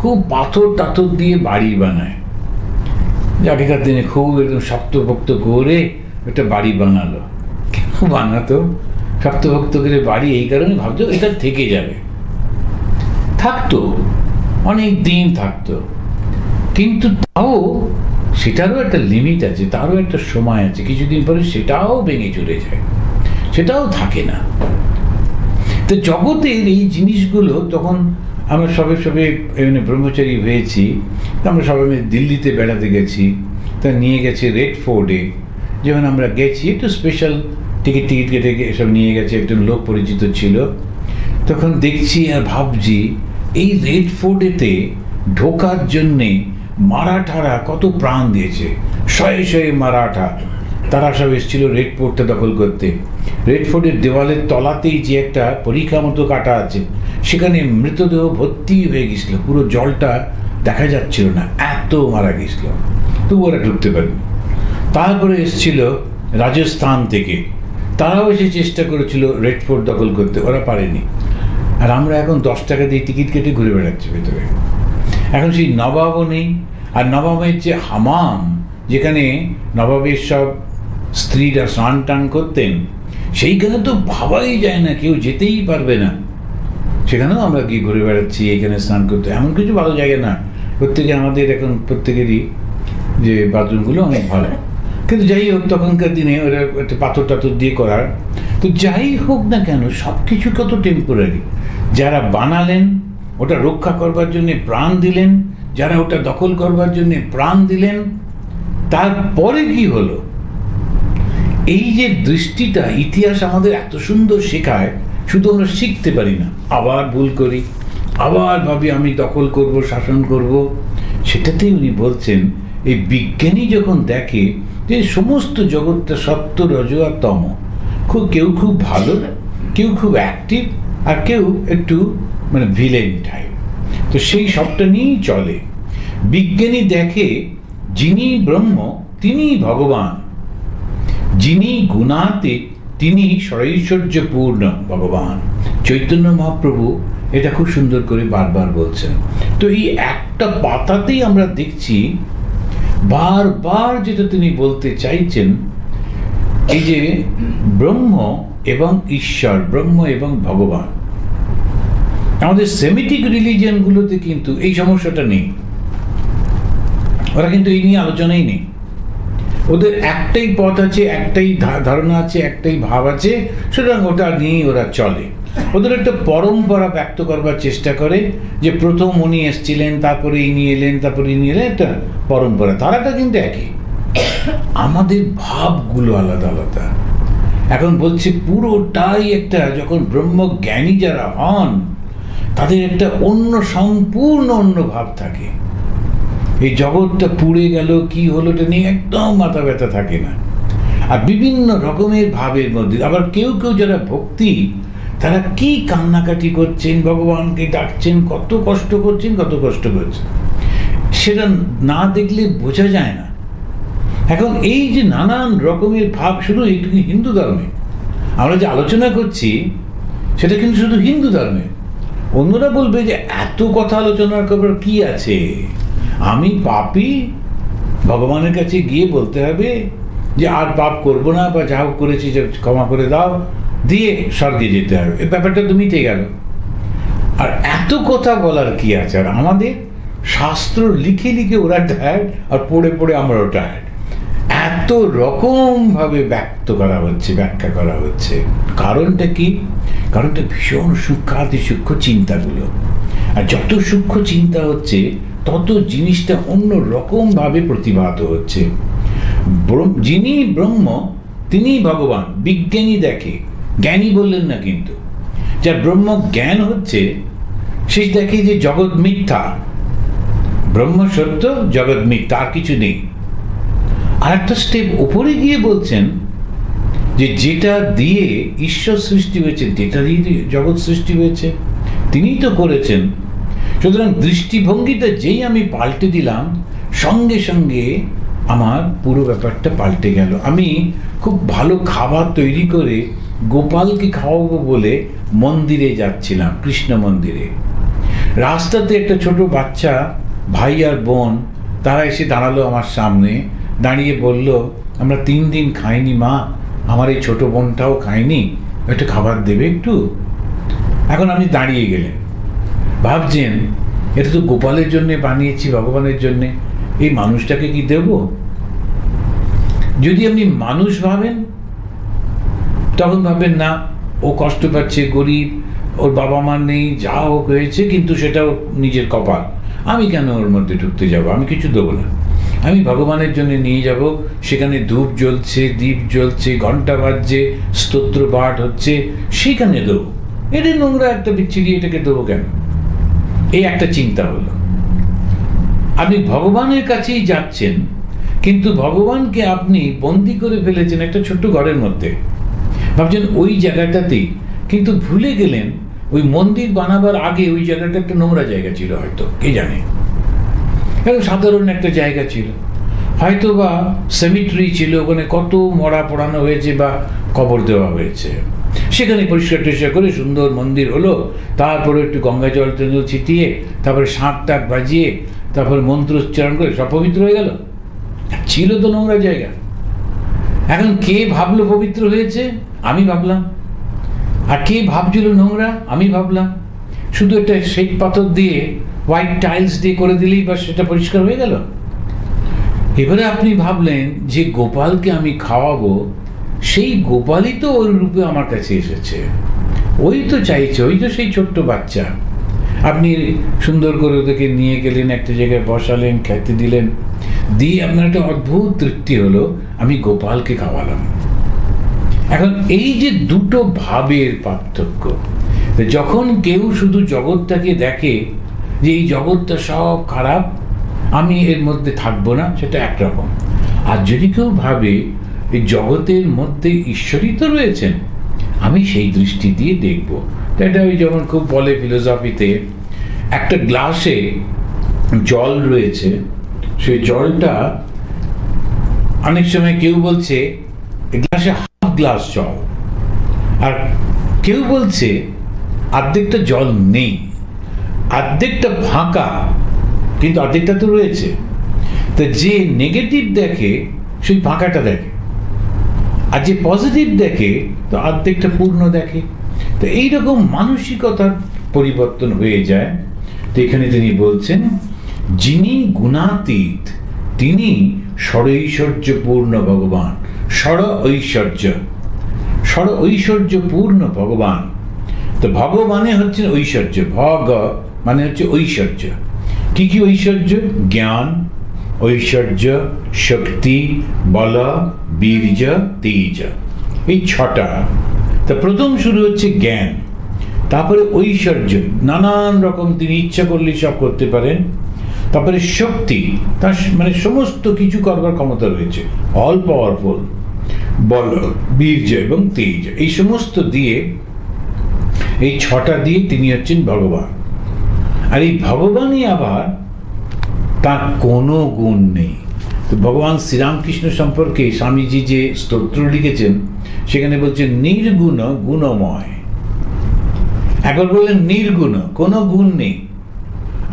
খুব পাথর টাথর দিয়ে বাড়ি বানায়, আগেকার দিনে খুব একদম শক্তপোক্ত করে একটা বাড়ি বানালো। কেন বানাতো শক্তপোক্ত করে বাড়ি? এই কারণে ভাবতো এটা থেকে যাবে, থাকতো, অনেক দিন থাকতো, কিন্তু তাও সেটারও একটা লিমিট আছে, তারও একটা সময় আছে, কিছুদিন পরে সেটাও ভেঙে চলে যায়, সেটাও থাকে না। তো জগতের এই জিনিসগুলো, তখন আমরা সবে এখানে ব্রহ্মচারী হয়েছি, আমরা সবাই দিল্লিতে বেড়াতে গেছি, তা নিয়ে গেছে রেড ফোর্টে। যখন আমরা গেছি একটু স্পেশাল টিকিট কেটে এসব নিয়ে গেছে, একজন লোক পরিচিত ছিল, তখন দেখছি আর ভাবছি এই রেড ফোর্টেতে ঢোকার জন্যে মারাঠারা কত প্রাণ দিয়েছে, শয়ে শয়ে মারাঠা, তারা সব এসেছিল রেড ফোর্টটা দখল করতে। রেড ফোর্টের দেওয়ালের তলাতেই যে একটা পরীক্ষা মতো কাটা আছে, সেখানে মৃতদেহ ভর্তি হয়ে গেছিল, পুরো জলটা দেখা যাচ্ছিল না, এত মারা গেছিল, তবু ওরা ঢুকতে পারেনি। তারপরে এসেছিল রাজস্থান থেকে, তারাও এসে চেষ্টা করেছিল রেড ফোর্ট দখল করতে, ওরা পারেনি। আর আমরা এখন 10 টাকা দিয়ে টিকিট কেটে ঘুরে বেড়াচ্ছি ভেতরে। এখন সেই নবাবও নেই। আর নবাবের যে হামাম, যেখানে নবাবের সব স্ত্রীরা স্নান টান করতেন, সেইখানে তো ভাবাই যায় না, কেউ যেতেই পারবে না, সেখানেও আমরা গিয়ে ঘুরে বেড়াচ্ছি এখানে স্নান করতে। এমন কিছু ভালো জায়গা না, প্রত্যেকে আমাদের এখন প্রত্যেকেরই যে বাথরুমগুলো অনেক ভালো, কিন্তু যাই হোক তখনকার দিনে ওরা একটা পাথর টাথর দিয়ে করার। তো যাই হোক না কেন, সব কিছু কত টেম্পোরারি। যারা বানালেন ওটা রক্ষা করবার জন্যে প্রাণ দিলেন, যারা ওটা দখল করবার জন্যে প্রাণ দিলেন, তারপরে কি হলো? এই যে দৃষ্টিটা ইতিহাস আমাদের এত সুন্দর শেখায়, শুধু আমরা শিখতে পারি না, আবার ভুল করি, আবার ভাবি আমি দখল করব, শাসন করব। সেটাতেই উনি বলছেন, এই বিজ্ঞানী যখন দেখে যে সমস্ত জগৎটা সত্য, রজ আর তম, কেউ খুব ভালো, কেউ খুব অ্যাক্টিভ, আর কেউ একটু মানে ভিলেন টাইপ, তো সেই সবটা নিয়েই চলে। বিজ্ঞানী দেখে যিনি ব্রহ্ম তিনি ভগবান, যিনি গুণাতীত তিনি ঐশ্বর্যপূর্ণ ভগবান। চৈতন্য মহাপ্রভু এটা খুব সুন্দর করে বারবার বলছেন। তো এই একটা পাতাতেই আমরা দেখছি বারবার যেটা তিনি বলতে চাইছেন, এই যে ব্রহ্ম এবং ঈশ্বর, ব্রহ্ম এবং ভগবান। আমাদের সেমিটিক রিলিজিয়নগুলোতে কিন্তু এই সমস্যাটা নেই, ওরা কিন্তু এই নিয়ে আলোচনাই নেই। ওদের একটাই পথ আছে, একটাই ধারণা আছে, একটাই ভাব আছে, সুতরাং ওটা নিয়েই ওরা চলে। ওদের একটা পরম্পরা ব্যক্ত করবার চেষ্টা করে, যে প্রথম উনি এসেছিলেন, তারপরে ইনি এলেন, তারপরে ইনি এলেন, একটা পরম্পরা। তারাটা কিন্তু একই, আমাদের ভাবগুলো আলাদা আলাদা। এখন বলছে পুরোটাই একটা, যখন ব্রহ্মজ্ঞানী যারা হন তাদের একটা অন্য, সম্পূর্ণ অন্য ভাব থাকে। এই জগৎটা পুড়ে গেল, কি হলো, এটা নিয়ে একদম মাথা ব্যথা থাকে না। আর বিভিন্ন রকমের ভাবের মধ্যে আবার কেউ কেউ যারা ভক্তি, তারা কি কান্নাকাটি করছেন, ভগবানকে ডাকছেন, কত কষ্ট করছেন, সেটা না দেখলে বোঝা যায় না। এখন এই যে নানান রকমের ভাব, শুধু হিন্দু ধর্মে আমরা যে আলোচনা করছি, সেটা কিন্তু শুধু হিন্দু ধর্মে। অন্যরা বলবে যে এত কথা আলোচনা করবার কি আছে, আমি পাপী, ভগবানের কাছে গিয়ে বলতে হবে যে আর পাপ করব না, বা যা করেছি ক্ষমা করে দাও, দিয়ে স্বর্গে যেতে হবে, এই ব্যাপারটা তো মিটে গেল। আর এত কথা বলার কি আছে? আর আমাদের শাস্ত্র লিখে লিখে ওরা টায়ার্ড, আর পড়ে পড়ে আমরাও টায়ার্ড। এত রকমভাবে ব্যক্ত করা হচ্ছে, ব্যাখ্যা করা হচ্ছে। কারণটা কি? কারণটা ভীষণ সূক্ষ্মাতি সূক্ষ্ম চিন্তাগুলো। আর যত সূক্ষ্ম চিন্তা হচ্ছে তত জিনিসটা অন্য রকমভাবে প্রতিভাত হচ্ছে। যিনি ব্রহ্ম তিনিই ভগবান, বিজ্ঞানী দেখে, জ্ঞানী বললেন না কিন্তু। যার ব্রহ্ম জ্ঞান হচ্ছে সে দেখে যে জগৎ মিথ্যা, ব্রহ্ম সত্য, জগৎ মিথ্যা, আর কিছু নেই। আর একটা স্টেপ উপরে গিয়ে বলছেন যে যেটা দিয়ে ঈশ্বর সৃষ্টি হয়েছে, যেটা দিয়ে জগৎ সৃষ্টি হয়েছে তিনিই তো করেছেন। সুতরাং দৃষ্টিভঙ্গিটা যেই আমি পাল্টে দিলাম, সঙ্গে সঙ্গে আমার পুরো ব্যাপারটা পাল্টে গেল। আমি খুব ভালো খাবার তৈরি করে গোপালকে খাওয়াবো বলে মন্দিরে যাচ্ছিলাম, কৃষ্ণ মন্দিরে। রাস্তাতে একটা ছোট বাচ্চা ভাই আর বোন তারা এসে দাঁড়ালো আমার সামনে, দাঁড়িয়ে বলল, আমরা 3 দিন খাইনি মা, আমার এই ছোট বোনটাও খায়নি, একটু খাবার দেবে একটু। এখন আপনি দাঁড়িয়ে গেলেন, ভাবছেন এটা তো গোপালের জন্যে বানিয়েছি, ভগবানের জন্যে, এই মানুষটাকে কি দেব? যদি আপনি মানুষ ভাবেন তখন ভাববেন না, ও কষ্ট পাচ্ছে, গরিব, ওর বাবা মা নেই, যা হোক হয়েছে, কিন্তু সেটাও নিজের কপাল, আমি কেন ওর মধ্যে ঢুকতে যাব, আমি কিছু দেবো না, আমি ভগবানের জন্য নিয়ে যাব। সেখানে ধূপ জ্বলছে, দীপ জ্বলছে, ঘন্টা বাজছে, স্তোত্র পাঠ হচ্ছে, সেখানে দেবো। এটা নোংরা একটা বিচ্ছিরি, এটাকে দেবো কেন? এই একটা চিন্তা হলো। আপনি ভগবানের কাছেই যাচ্ছেন, কিন্তু ভগবানকে আপনি বন্দি করে ফেলেছেন একটা ছোট্ট ঘরের মধ্যে। ভাবছেন ওই জায়গাটাতেই, কিন্তু ভুলে গেলেন ওই মন্দির বানাবার আগে ওই জায়গাটা একটা নোংরা জায়গা ছিল, হয়তো কে জানে, সাধারণ একটা জায়গা ছিল, হয়তো বা সেমিট্রি ছিল, ওখানে কত মরা পোড়ানো হয়েছে বা কবর দেওয়া হয়েছে, সেখানে পরিষ্কার টরিষ্কার করে সুন্দর মন্দির হলো। তারপরে একটু গঙ্গা জল টল ছিটিয়ে, তারপরে শাঁখ টাক বাজিয়ে, তারপরে মন্ত্র উচ্চারণ করে সব পবিত্র হয়ে গেল। ছিল তো নোংরা জায়গা। এখন কে ভাবলো পবিত্র হয়েছে? আমি ভাবলাম। আর কে ভাবছিল নোংরা? আমি ভাবলাম। শুধু একটা শ্বেত পাথর দিয়ে, হোয়াইট টাইলস দিয়ে করে দিলেই বা সেটা পরিষ্কার হয়ে গেল। এবারে আপনি ভাবলেন যে গোপালকে আমি খাওয়াবো, সেই গোপালই তো ওই রূপে আমার কাছে এসেছে, ওই তো চাইছে, ওই তো সেই ছোট্ট বাচ্চা। আপনি সুন্দর করে ওদেরকে নিয়ে গেলেন, একটা জায়গায় বসালেন, খেতে দিলেন, দিয়ে আপনার একটা অদ্ভুত তৃপ্তি হলো, আমি গোপালকে খাওয়ালাম। এখন এই যে দুটো ভাবের পার্থক্য, যখন কেউ শুধু জগৎটাকে দেখে যে এই জগৎটা সব খারাপ, আমি এর মধ্যে থাকবো না, সেটা একরকম। আর যদি কেউ ভাবে এই জগতের মধ্যে ঈশ্বরই তো রয়েছেন, আমি সেই দৃষ্টি দিয়ে দেখব। এটা ওই যেমন খুব বলে ফিলোসফিতে, একটা গ্লাসে জল রয়েছে, সেই জলটা অনেক সময় কেউ বলছে গ্লাসে হাফ গ্লাস জল, আর কেউ বলছে অর্ধেকটা জল নেই, অর্ধেকটা ফাঁকা, কিন্তু অর্ধেকটা তো রয়েছে। তো যে নেগেটিভ দেখে সেই ফাঁকাটা দেখে, আর যে পজিটিভ দেখে তো অর্ধেকটা পূর্ণ দেখে। তো এইরকম মানসিকতার পরিবর্তন হয়ে যায়। তো এখানে তিনি বলছেন, যিনি গুণাতীত তিনি ষড়ৈশ্বর্যপূর্ণ ভগবান। ষড় ঐশ্বর্যপূর্ণ ভগবান। তো ভগবানে হচ্ছেন ঐশ্বর্য, ভগ মানে হচ্ছে ঐশ্বর্য। কি কি ঐশ্বর্য? জ্ঞান, ঐশ্বর্য, শক্তি, বল, বীর্য, তেজ, এই 6টা। তা প্রথম শুরু হচ্ছে জ্ঞান, তারপরে ঐশ্বর্য, নানান রকম তিনি ইচ্ছা করলে সব করতে পারেন। তারপরে শক্তি, তার মানে সমস্ত কিছু করবার ক্ষমতা রয়েছে, অল পাওয়ারফুল। বল, বীর্য এবং তেজ, এই সমস্ত দিয়ে, এই 6টা দিয়ে তিনি হচ্ছেন ভগবান। আর এই ভগবানই আবার তার কোনো গুণ নেই। তো ভগবান শ্রীরামকৃষ্ণ সম্পর্কে স্বামীজি যে স্তোত্র লিখেছেন, সেখানে বলছেন নির্গুণ গুণময়। একবার বললেন নির্গুণ, কোনো গুণ নেই,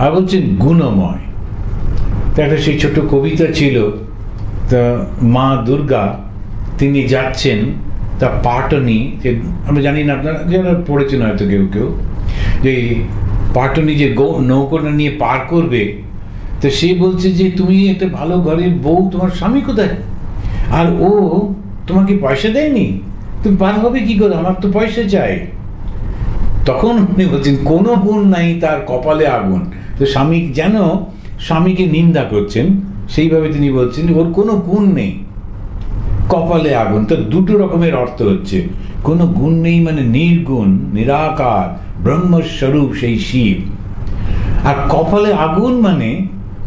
আর বলছেন গুণময়। তা একটা সেই ছোট কবিতা ছিল, তা মা দুর্গা তিনি যাচ্ছেন, তা পাটনি, যে আমরা জানি না, আপনারা যারা পড়েছেন হয়তো কেউ কেউ, যে পাটনি যে নৌকোটা নিয়ে পার করবে, তো সে বলছে যে তুমি একটা ভালো ঘরের বউ, তোমার স্বামী কোথায়? আর ও তোমাকে পয়সা দেয়নি, তুমি পার হবে কি করে, আমার তো পয়সা চাই। তখন উনি বলছেন কোনো গুণ নাই তার কপালে আগুন। তো স্বামী যেন স্বামীকে নিন্দা করছেন, সেইভাবে তিনি বলছেন ওর কোনো গুণ নেই, কপালে আগুন। তো দুটো রকমের অর্থ হচ্ছে, কোনো গুণ নেই মানে নির্গুণ, নিরাকার ব্রহ্মস্বরূপ সেই শিব, আর কপালে আগুন মানে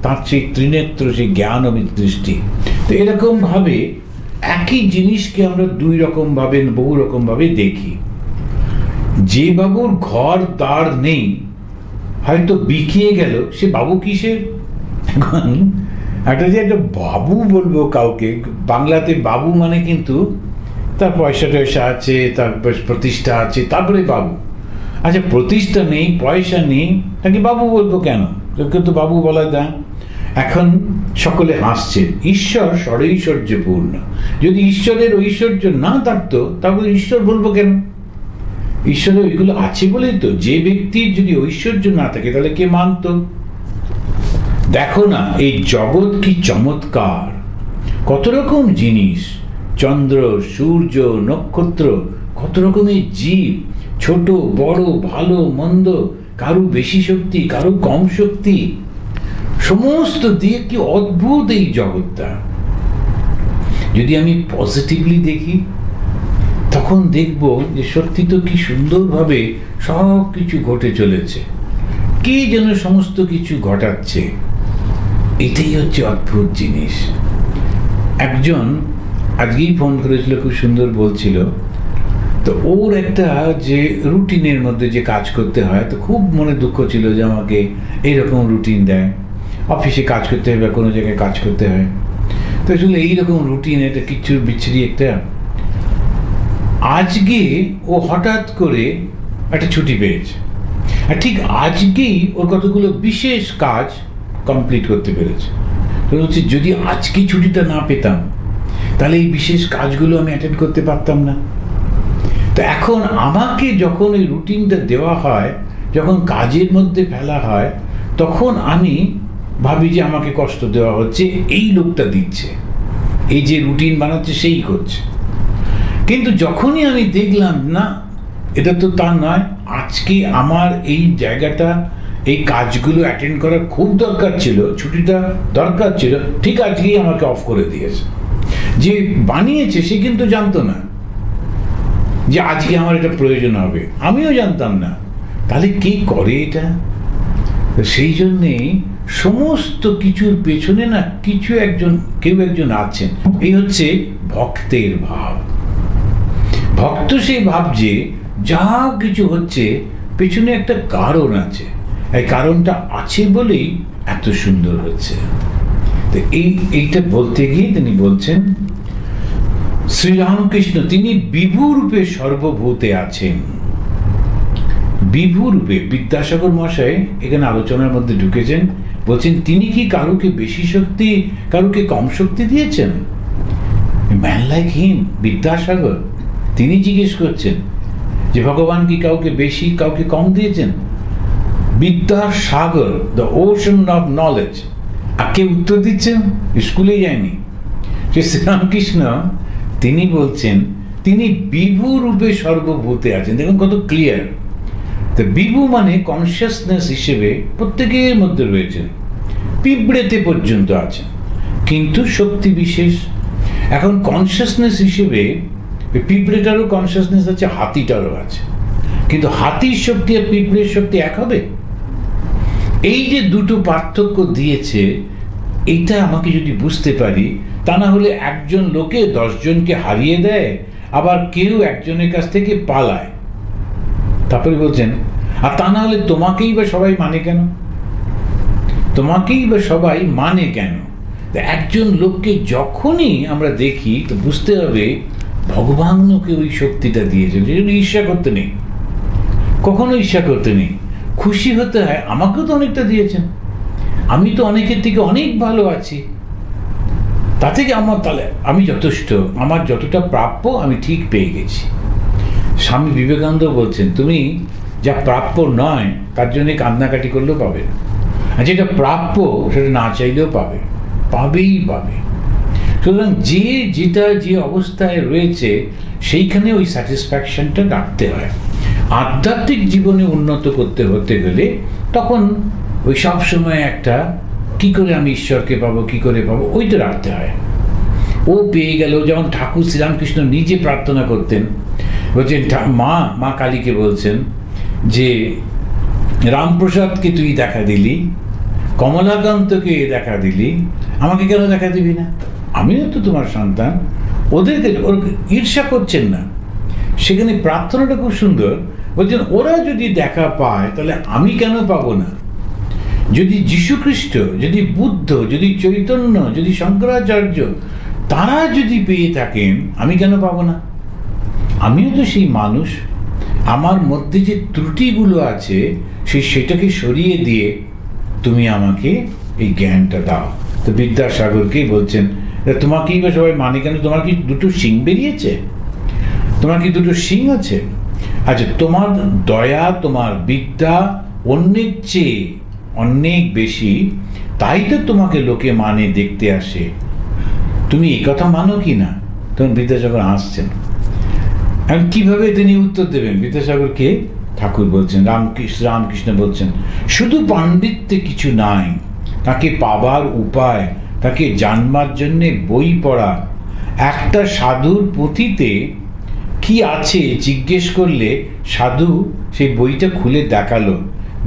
তার সেই ত্রিনেত্র, সেই জ্ঞান দৃষ্টি। তো এরকম ভাবে একই জিনিসকে আমরা দুই রকম ভাবে, বহু রকম ভাবে দেখি। যে বাবুর ঘর দ্বার নেই, হয়তো বিকিয়ে গেল, সে বাবু কিসের? এখন একটা যে একটা বাবু বলবো কাউকে, বাংলাতে বাবু মানে কিন্তু তার পয়সা টয়সা আছে, তার প্রতিষ্ঠা আছে, তারপরে বাবু। আচ্ছা, প্রতিষ্ঠা নেই, পয়সা নেই, তাকে বাবু বলবো কেন? তোকে তো বাবু বলা যায়। এখন সকলে হাসছেন। ঈশ্বর ষড়ৈশ্বর্যপূর্ণ, যদি ঈশ্বরের ঐশ্বর্য না থাকতো তাহলে ঈশ্বর বলবো কেন? ঈশ্বরের ওইগুলো আছে বলেই তো। যে ব্যক্তির যদি ঐশ্বর্য না থাকে তাহলে কে মানত? দেখো না এই জগৎ কি চমৎকার, কত রকম জিনিস, চন্দ্র, সূর্য, নক্ষত্র, কত রকমের জীব, ছোট বড়, ভালো মন্দ, কারো বেশি শক্তি, কারো কম শক্তি, সমস্ত দিয়ে কি অদ্ভুত এই জগৎটা। যদি আমি পজিটিভলি দেখি তখন দেখব যে সত্যি তো কি সুন্দরভাবে সব কিছু ঘটে চলেছে, কে যেন সমস্ত কিছু ঘটাচ্ছে। এটাই হচ্ছে অদ্ভুত জিনিস। একজন আজকেই ফোন করেছিল, খুব সুন্দর বলছিল, তো ওর একটা যে রুটিনের মধ্যে যে কাজ করতে হয়, তো খুব মনে দুঃখ ছিল যে আমাকে এইরকম রুটিন দেয়, অফিসে কাজ করতে হয় বা কোনো জায়গায় কাজ করতে হয়। তো আসলে এইরকম রুটিন, এটা কিচ্ছু বিচ্ছিরি একটা। আজকে ও হঠাৎ করে একটা ছুটি পেয়েছে, আর ঠিক আজকেই ওর কতগুলো বিশেষ কাজ কমপ্লিট করতে পেরেছে। তো হচ্ছে যদি আজকে ছুটিটা না পেতাম তাহলে এই বিশেষ কাজগুলো আমি অ্যাটেন্ড করতে পারতাম না। তো এখন আমাকে যখন এই রুটিনটা দেওয়া হয়, যখন কাজের মধ্যে ফেলা হয়, তখন আমি ভাবি যে আমাকে কষ্ট দেওয়া হচ্ছে, এই লোকটা দিচ্ছে, এই যে রুটিন বানাচ্ছে সেই করছে। কিন্তু যখনই আমি দেখলাম না, এটা তো তা নয়, আজকে আমার এই জায়গাটা, এই কাজগুলো অ্যাটেন্ড করার খুব দরকার ছিল, ছুটিটা দরকার ছিল, ঠিক আজকেই আমাকে অফ করে দিয়েছে। যে বানিয়েছে সে কিন্তু জানতো না যে আজকে আমার এটা প্রয়োজন হবে, আমিও জানতাম না। তাহলে কে করে এটা? সেই জন্যেই সমস্ত কিছুর পেছনে না কেউ একজন আছেন। এই হচ্ছে ভক্তের ভাব। ভক্ত সেই ভাব যে যা কিছু হচ্ছে পেছনে একটা কারণ আছে, এই কারণটা আছে বলেই এত সুন্দর হচ্ছে। তো এইটা বলতে গিয়ে তিনি বলছেন শ্রীরামকৃষ্ণ তিনি বিভু রূপে সর্বভূতে আছেন। বিভু রূপে বিদ্যাসাগর মশাই এখানে আলোচনার মধ্যে ঢুকেছেন, বলছেন তিনি কি কারুকে বেশি শক্তি, কারুকে কম শক্তি দিয়েছেন? ম্যান লাইক হিম, বিদ্যাসাগর, তিনি জিজ্ঞেস করছেন যে ভগবান কি কাউকে বেশি কাউকে কম দিয়েছেন? Vidyasagar, the ocean of knowledge. আর কে উত্তর দিচ্ছেন? স্কুলে যায়নি সে, শ্রীরামকৃষ্ণ। তিনি বলছেন তিনি বিভু রূপে সর্বভূতে আছেন। দেখুন কত ক্লিয়ার। তো বিভু মানে কনসিয়াসনেস হিসেবে প্রত্যেকের মধ্যে রয়েছেন, পিঁপড়েতে পর্যন্ত আছেন, কিন্তু শক্তি বিশেষ। এখন কনসিয়াসনেস হিসেবে পিঁপড়েটারও কনসিয়াসনেস আছে, হাতিটারও আছে, কিন্তু হাতির শক্তি আর পিঁপড়ের শক্তি এক হবে? এই যে দুটো পার্থক্য দিয়েছে, এইটা আমাকে যদি বুঝতে পারি, তা না হলে একজন লোকে 10 জনকে হারিয়ে দেয়, আবার কেউ একজনের কাছ থেকে পালায়। তারপরে বলছেন আর তা না হলে তোমাকেই বা সবাই মানে কেন? তোমাকেই বা সবাই মানে কেন? একজন লোককে যখনই আমরা দেখি তো বুঝতে হবে ভগবান ওকে ওই শক্তিটা দিয়েছে। ঈর্ষা করতে নেই, কখনো ঈর্ষা করতে নেই, খুশি হতে হয়। আমাকেও তো অনেকটা দিয়েছেন, আমি তো অনেকের থেকে অনেক ভালো আছি, তা থেকে আমার তাহলে আমি যথেষ্ট, আমার যতটা প্রাপ্য আমি ঠিক পেয়ে গেছি। স্বামী বিবেকানন্দ বলছেন তুমি যা প্রাপ্য নয় তার জন্য কান্নাকাটি করলেও পাবে না, আর যেটা প্রাপ্য সেটা না চাইলেও পাবে, পাবেই পাবে। সুতরাং যেটা যে অবস্থায় রয়েছে সেইখানে ওই স্যাটিসফ্যাকশনটা রাখতে হয়। আধ্যাত্মিক জীবনে উন্নত করতে হতে গেলে তখন ওই সব সময় একটা কি করে আমি ঈশ্বরকে পাবো, কি করে পাবো, ওইটা রাখতে হয়। ও পেয়ে গেল, যেমন ঠাকুর শ্রীরামকৃষ্ণ নিজে প্রার্থনা করতেন, বলছেন মা কালীকে বলছেন যে রামপ্রসাদকে তুই দেখা দিলি, কমলাকান্তকে দেখা দিলি, আমাকে কেন দেখা দিবি না? আমিও তো তোমার সন্তান। ওদেরকে ঈর্ষা করছেন না, সেখানে প্রার্থনাটা খুব সুন্দর। বলছেন ওরা যদি দেখা পায় তাহলে আমি কেন পাবো না? যদি যীশুখ্রিস্ট, যদি বুদ্ধ, যদি চৈতন্য, যদি শঙ্করাচার্য তারা যদি পেয়ে থাকেন আমি কেন পাবো না? আমিও তো সেই মানুষ। আমার মধ্যে যে ত্রুটিগুলো আছে সেটাকে সরিয়ে দিয়ে তুমি আমাকে এই জ্ঞানটা দাও। তো বিদ্যাসাগরকেই বলছেন, তোমাকেই বা সবাই মানে কেন? তোমার কি দুটো শিং বেরিয়েছে? তোমার কি দুটো শিং আছে? আচ্ছা, তোমার দয়া, তোমার বিদ্যা অন্যের চেয়ে অনেক বেশি, তাই তো তোমাকে লোকে মানে, দেখতে আসে। তুমি এই কথা মানো কি না? তখন বিদ্যাসাগর হাসছেন। এখন কিভাবে তিনি উত্তর দেবেন? বিদ্যাসাগরকে ঠাকুর বলছেন, রামকৃষ্ণ বলছেন, শুধু পাণ্ডিত্যে কিছু নাই, তাকে পাবার উপায়, তাকে জানবার জন্যে বই পড়া। একটা সাধুর পুঁথিতে কি আছে জিজ্ঞেস করলে সাধু সেই বইটা খুলে দেখালো,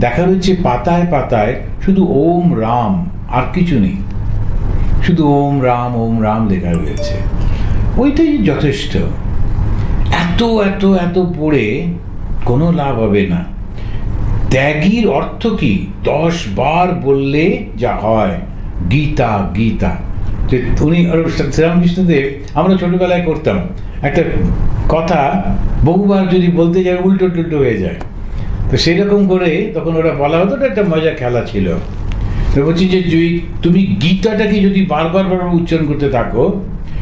দেখা রয়েছে পাতায় পাতায় শুধু ওম রাম, আর কিছু নেই, শুধু ওম রাম লেখা রয়েছে। ওইটাই যথেষ্ট। এত এত এত পড়ে কোনো লাভ হবে না। ত্যাগীর অর্থ কি 10 বার বললে যা হয়, গীতা গীতা। উনি শ্রীরামকৃষ্ণদেব, আমরা ছোটবেলায় করতাম একটা কথা, বহুবার যদি বলতে যায় উল্টো টুল্টো হয়ে যায়, তো সেরকম করে তখন ওরা বলা হতো, একটা মজা খেলা ছিল। তো বলছি যে তুমি গীতাটাকে যদি বারবার উচ্চারণ করতে থাকো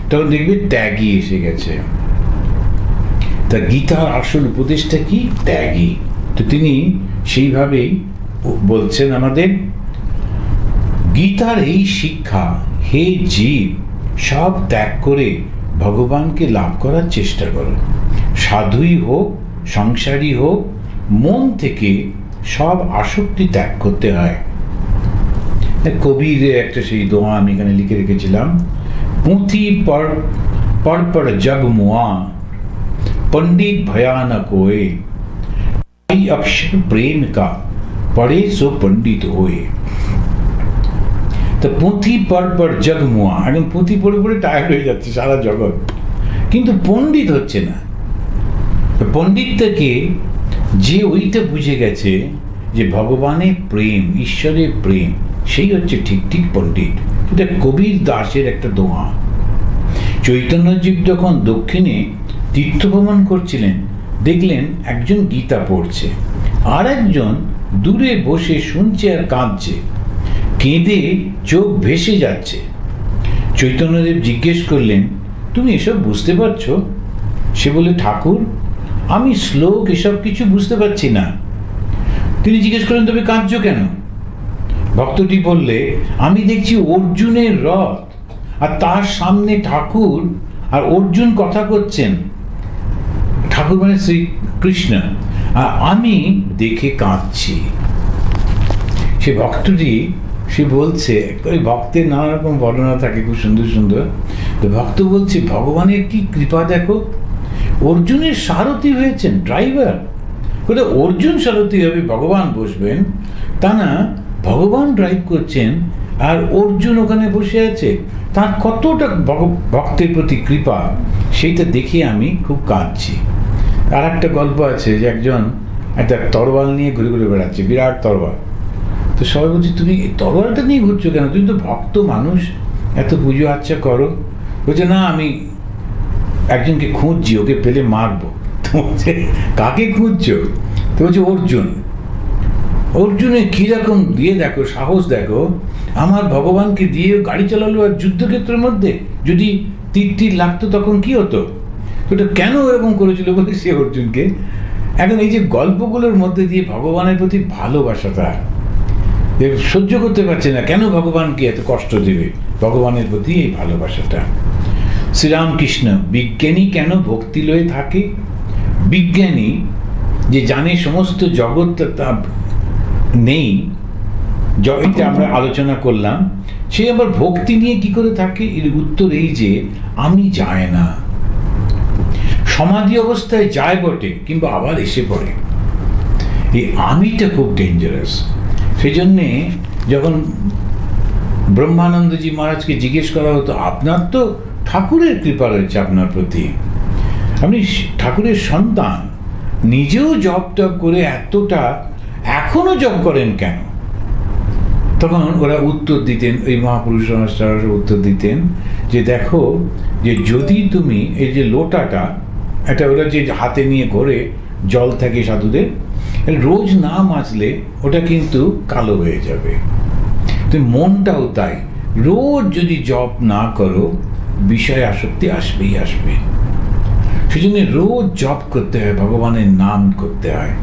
তখন দেখবে ত্যাগী এসে গেছে। তা গীতার আসল উপদেশটা কি? ত্যাগী। তো তিনি সেইভাবেই বলছেন আমাদের, গীতার এই শিক্ষা, হে জীব, সব ত্যাগ করে ভগবানকে লাভ করার চেষ্টা করো। সাধুই হোক, সংসারী হোক, মন থেকে সব আসক্তি ত্যাগ করতে হয়। কবির একটা সেই দোয়া আমি এখানে লিখে রেখেছিলাম, পুঁথি পড় জগ মুয়া, पंडित भयानक होए, अक्षर प्रेम का पढ़े सो पंडित होए। তো পুঁথি পড় জগ মুয়া, এখন পুঁথি পড়ে পড়ে টায়ার্ড হয়ে যাচ্ছে সারা জগৎ, কিন্তু পণ্ডিত হচ্ছে না। পণ্ডিত থেকে যে ওইটা বুঝে গেছে যে ভগবানের প্রেম, ঈশ্বরের প্রেম, সেই হচ্ছে ঠিক ঠিক পণ্ডিত। এটা কবির দাসের একটা দোয়া। চৈতন্যজীব যখন দক্ষিণে তীর্থ ভ্রমণ করছিলেন, দেখলেন একজন গীতা পড়ছে, আর একজন দূরে বসে শুনছে আর কাঁদছে, কেঁদে চোখ ভেসে যাচ্ছে। চৈতন্যদেব জিজ্ঞেস করলেন, তুমি এসব বুঝতে পারছো? সে বলে, ঠাকুর, আমি শ্লোক এসব কিছু বুঝতে পারছি না। তিনি জিজ্ঞেস করলেন, তবে কাঁদছো কেন? ভক্তটি বললে, আমি দেখছি অর্জুনের রথ, আর তার সামনে ঠাকুর, আর অর্জুন কথা করছেন, ঠাকুর মানে শ্রীকৃষ্ণ, আর আমি দেখে কাঁদছি। সে ভক্তটি সে বলছে, ওই ভক্তের নানা রকম বর্ণনা থাকে খুব সুন্দর সুন্দর। তো ভক্ত বলছে, ভগবানের কি কৃপা দেখো, অর্জুনের সারথি হয়েছেন, ড্রাইভার। কোথাও অর্জুন সারথি হবে, ভগবান বসবেন, তা না, ভগবান ড্রাইভ করছেন আর অর্জুন ওখানে বসে আছে। তার কতটা ভক্তের প্রতি কৃপা, সেইটা দেখে আমি খুব কাঁদছি। আর একটা গল্প আছে যে একজন একটা তরোয়াল নিয়ে ঘুরে ঘুরে বেড়াচ্ছে, বিরাট তরোয়াল। তো সবাই বলছে, তুমি এই তরোয়ালটা নিয়ে ঘুরছো কেন? তুমি তো ভক্ত মানুষ, এত পুজো আচ্ছা করো। বলছে, না, আমি একজনকে খুঁজছি, ওকে পেলে মারবো। তো বলছে, কাকে খুঁজছো? তো বলছে, অর্জুন। অর্জুনের কিরকম দিয়ে দেখো, সাহস দেখো, আমার ভগবানকে দিয়ে গাড়ি চালালো আর যুদ্ধক্ষেত্রের মধ্যে যদি তীর লাগতো তখন কি হতো? ওটা কেন এরকম করেছিল বলে সে অর্জুনকে এখন এই যে গল্পগুলোর মধ্যে দিয়ে ভগবানের প্রতি ভালোবাসাটা সহ্য করতে পারছে না, কেন ভগবানকে এত কষ্ট দেবে, ভগবানের প্রতি এই ভালোবাসাটা। শ্রীরামকৃষ্ণ, বিজ্ঞানী কেন ভক্তি লয়ে থাকে? বিজ্ঞানী যে জানে সমস্ত জগৎটা তা নেই, এটা আমরা আলোচনা করলাম, সে আবার ভক্তি নিয়ে কি করে থাকে? এর উত্তর এই যে আমি যায় না, সমাধি অবস্থায় যায় বটে কিন্তু আবার এসে পড়ে। এই আমিটা খুব ডেঞ্জারাস। সেই জন্যে যখন ব্রহ্মানন্দজি মহারাজকে জিজ্ঞেস করা হতো, আপনার তো ঠাকুরের কৃপা রয়েছে আপনার প্রতি, আপনি ঠাকুরের সন্তান, নিজেও জপ টপ করে এতটা এখনো জপ করেন কেন? তখন ওরা উত্তর দিতেন, ওই মহাপুরুষ উত্তর দিতেন যে দেখো, যে যদি তুমি এই যে লোটাটা, এটা ওরা যে হাতে নিয়ে ঘোরে জল থাকে সাধুদের, রোজ না মাজলে ওটা কিন্তু কালো হয়ে যাবে। তো মনটাও তাই, রোজ যদি জপ না করো বিষয় আসক্তি আসবেই আসবে। সেজন্য রোজ জপ করতে হয়, ভগবানের নাম করতে হয়।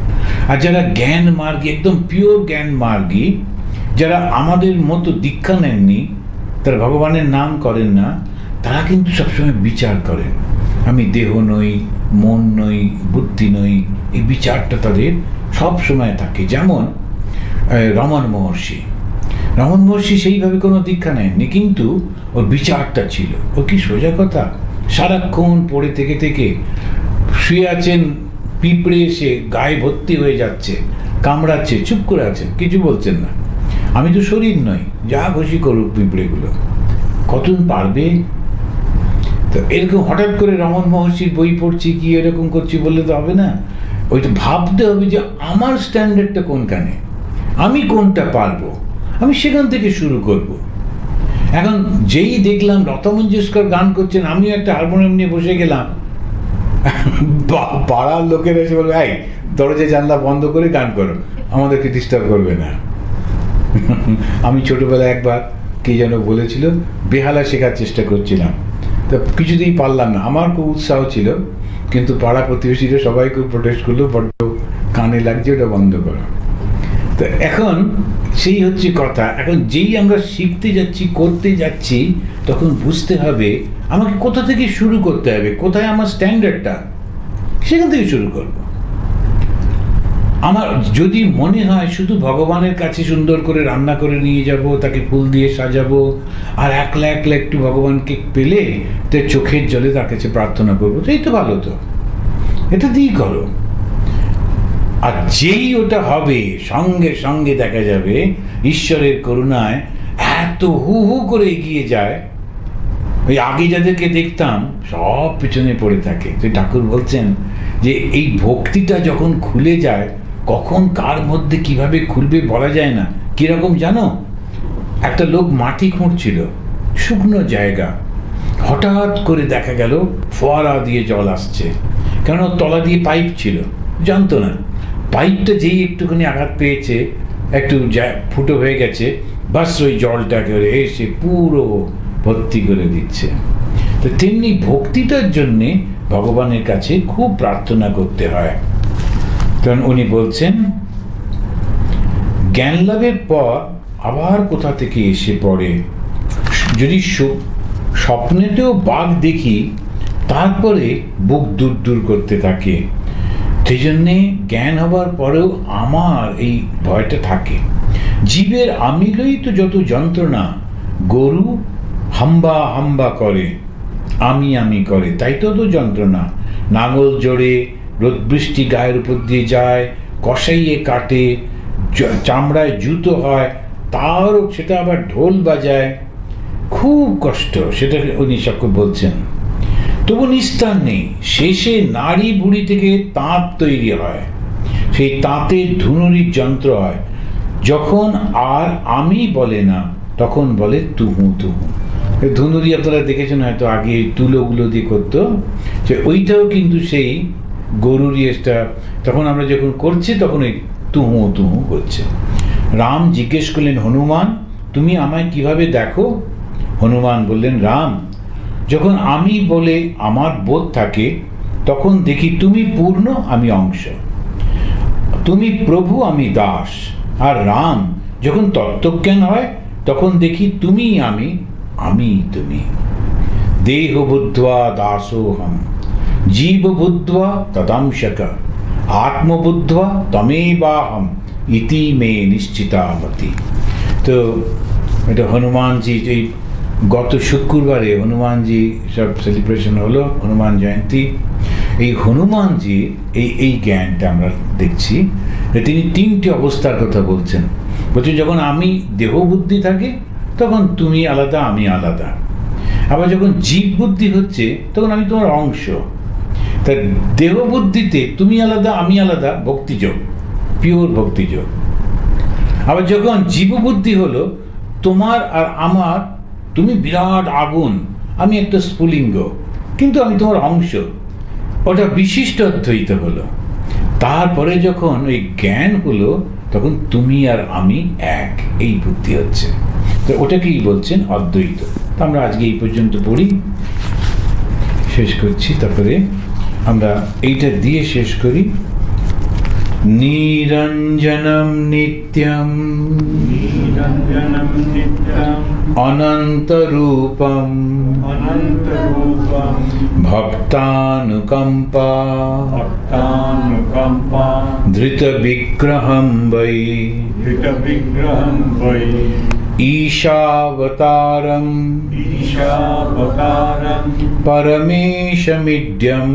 আর যারা জ্ঞান মার্গী, একদম পিওর জ্ঞান মার্গী, যারা আমাদের মতো দীক্ষা নেননি, তারা ভগবানের নাম করেন না, তারা কিন্তু সবসময় বিচার করেন, আমি দেহ নই, মন নই, বুদ্ধি নই, এই বিচারটা তাদের সব সময় থাকে। যেমন রমণ মহর্ষি সেইভাবে কোনো দীক্ষা নেননি, কিন্তু ওর বিচারটা ছিল। ও কি সোজা কথা, সারাক্ষণ পড়ে থেকে থেকে শুয়ে আছেন, পিঁপড়ে এসে গায়ে ভর্তি হয়ে যাচ্ছে, কামড়াচ্ছে, চুপ করে আছেন, কিছু বলছেন না, আমি তো শরীর নই, যা খুশি করুক পিঁপড়েগুলো, কতদিন পারবে? তো এরকম হঠাৎ করে রমণ মহর্ষির বই পড়ছি কি এরকম করছি বললে তো হবে না। ওইটা ভাবতে হবে যে আমার স্ট্যান্ডার্ডটা কোনখানে, আমি কোনটা পারবো, আমি সেখান থেকে শুরু করব। এখন যেই দেখলাম লতা মঙ্গেশকর গান করছেন, আমিও একটা হারমোনিয়াম নিয়ে বসে গেলাম, পাড়ার লোকেরা এসে বলবে, এই দরজা জানলা বন্ধ করে গান করো, আমাদেরকে ডিস্টার্ব করবে না। আমি ছোটবেলায় একবার কি যেন বলেছিল, বেহালা শেখার চেষ্টা করছিলাম, তো কিছুতেই পারলাম না, আমার খুব উৎসাহ ছিল, কিন্তু পাড়া প্রতিবেশীরা সবাই খুব প্রোটেস্ট করলো, বড্ড কানে লাগছে, ওটা বন্ধ করো। তো এখন সেই হচ্ছে কথা, এখন যেই আমরা শিখতে যাচ্ছি, করতে যাচ্ছি, তখন বুঝতে হবে আমাকে কোথা থেকে শুরু করতে হবে, কোথায় আমার স্ট্যান্ডার্ডটা, সেখান থেকে শুরু করব। আমার যদি মনে হয় শুধু ভগবানের কাছে সুন্দর করে রান্না করে নিয়ে যাব, তাকে ফুল দিয়ে সাজাবো, আর একলা একলা একটু ভগবানকে পেলে তো চোখের জলে তার কাছে প্রার্থনা করবো, তো এই তো ভালো, তো এটা দিয়েই করো। আর যেই ওটা হবে, সঙ্গে সঙ্গে দেখা যাবে ঈশ্বরের করুণায় এত হু হু করে এগিয়ে যায়, ওই আগে যাদেরকে দেখতাম সব পিছনে পড়ে থাকে। তো ঠাকুর বলছেন যে এই ভক্তিটা যখন খুলে যায়, কখন কার মধ্যে কিভাবে খুলবে বলা যায় না। কিরকম জানো, একটা লোক মাটি খুঁড়ছিল, শুকনো জায়গা, হঠাৎ করে দেখা গেল ফোয়ারা দিয়ে জল আসছে, কেন তলা দিয়ে পাইপ ছিল, জানতো না, পাইপটা যেই একটুখানি আঘাত পেয়েছে, একটু ফুটো হয়ে গেছে, বাস ওই জলটাকে এসে পুরো ভর্তি করে দিচ্ছে। তো তেমনি ভক্তিটার জন্যে ভগবানের কাছে খুব প্রার্থনা করতে হয়। কারণ উনি বলছেন, জ্ঞান লাভের পর আবার কোথা থেকে এসে পড়ে, যদি স্বপ্নেতেও বাঘ দেখি, তারপরে বুক দূর দূর করতে থাকে। সেই জন্যে জ্ঞান হবার পরেও আমার এই ভয়টা থাকে। জীবের আমিলই তো যত যন্ত্রণা, গরু হাম্বা হাম্বা করে, আমি আমি করে, তাই তো যন্ত্রণা। নাঙল জোড়ে, রোদ বৃষ্টি গায়ের উপর দিয়ে যায়, কষাইয়ে কাটে, চামড়ায় জুতো হয়, তারও সেটা আবার ঢোল বাজায়, খুব কষ্ট। সেটা উনি সকল বলছেন। তবু নিস্তার নেই, শেষে নারী বুড়ি থেকে তাঁত তৈরি হয়, সেই তাঁতের ধুনুরির যন্ত্র হয়। যখন আর আমি বলে না, তখন বলে তুহু তুহু। ধুনুরি আপনারা দেখেছেন হয়তো, আগে তুলোগুলো দিয়ে করতো, যে ওইটাও কিন্তু সেই গরুর ইয়েটা, তখন আমরা যখন করছি তখন ওই তুহু তুহু করছে। রাম জিজ্ঞেস করলেন, হনুমান তুমি আমায় কিভাবে দেখো? হনুমান বললেন, রাম, যখন আমি বলে আমার বোধ থাকে, তখন দেখি তুমি পূর্ণ, আমি অংশ। তুমি প্রভু আমি দাস। আর রাম যখন তত্ত্বজ্ঞান হয় তখন দেখি তুমি আমি, আমি তুমি। দেহ বুদ্ধ্বা দাসোহম, জীব বুদ্ধ্বা তদাংশক, আত্মবুদ্ধ্বা তমেবাহম ইতি মে নিশ্চিতামতি। তো এটা হনুমানজি, এই গত শুক্রবারে হনুমানজি সব সেলিব্রেশন হলো, হনুমান জয়ন্তী। এই হনুমানজি এই জ্ঞানটা আমরা দেখছি যে তিনি তিনটি অবস্থার কথা বলছেন। বলছেন যখন আমি দেহ বুদ্ধি থাকে তখন তুমি আলাদা, আমি আলাদা। আবার যখন জীব বুদ্ধি হচ্ছে তখন আমি তোমার অংশ। তা দেহ বুদ্ধিতে তুমি আলাদা, আমি আলাদা, ভক্তিযোগ, পিওর ভক্তিযোগ। আবার যখন জীব বুদ্ধি হলো তোমার আর আমার, তুমি বিরাট আগুন, আমি একটা স্ফুলিঙ্গ, কিন্তু আমি তোমার অংশ, ওটা বিশিষ্ট অদ্বৈত হলো। তারপরে যখন ওই জ্ঞান হলো তখন তুমি আর আমি এক, এই বুদ্ধি হচ্ছে। তো ওটাকেই বলছেন অদ্বৈত। তো আমরা আজকে এই পর্যন্ত পড়ি, শেষ করছি। তারপরে আমরা এইটা দিয়ে শেষ করি। নিরঞ্জনম নিত্যম অনন্তরূপম ভক্তানুকম্পা ধৃতবিগ্রহম বৈ ঈশাবতারম পরমেশমিড্যম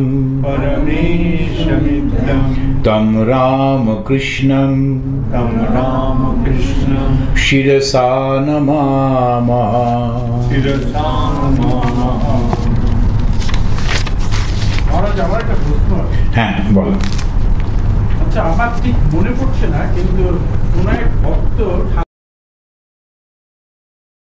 তম রামকৃষ্ণম শিরসা নমামঃ। হ্যাঁ বলো। আচ্ছা, আমার ঠিক মনে পড়ছে না, কিন্তু কোন এক ভক্ত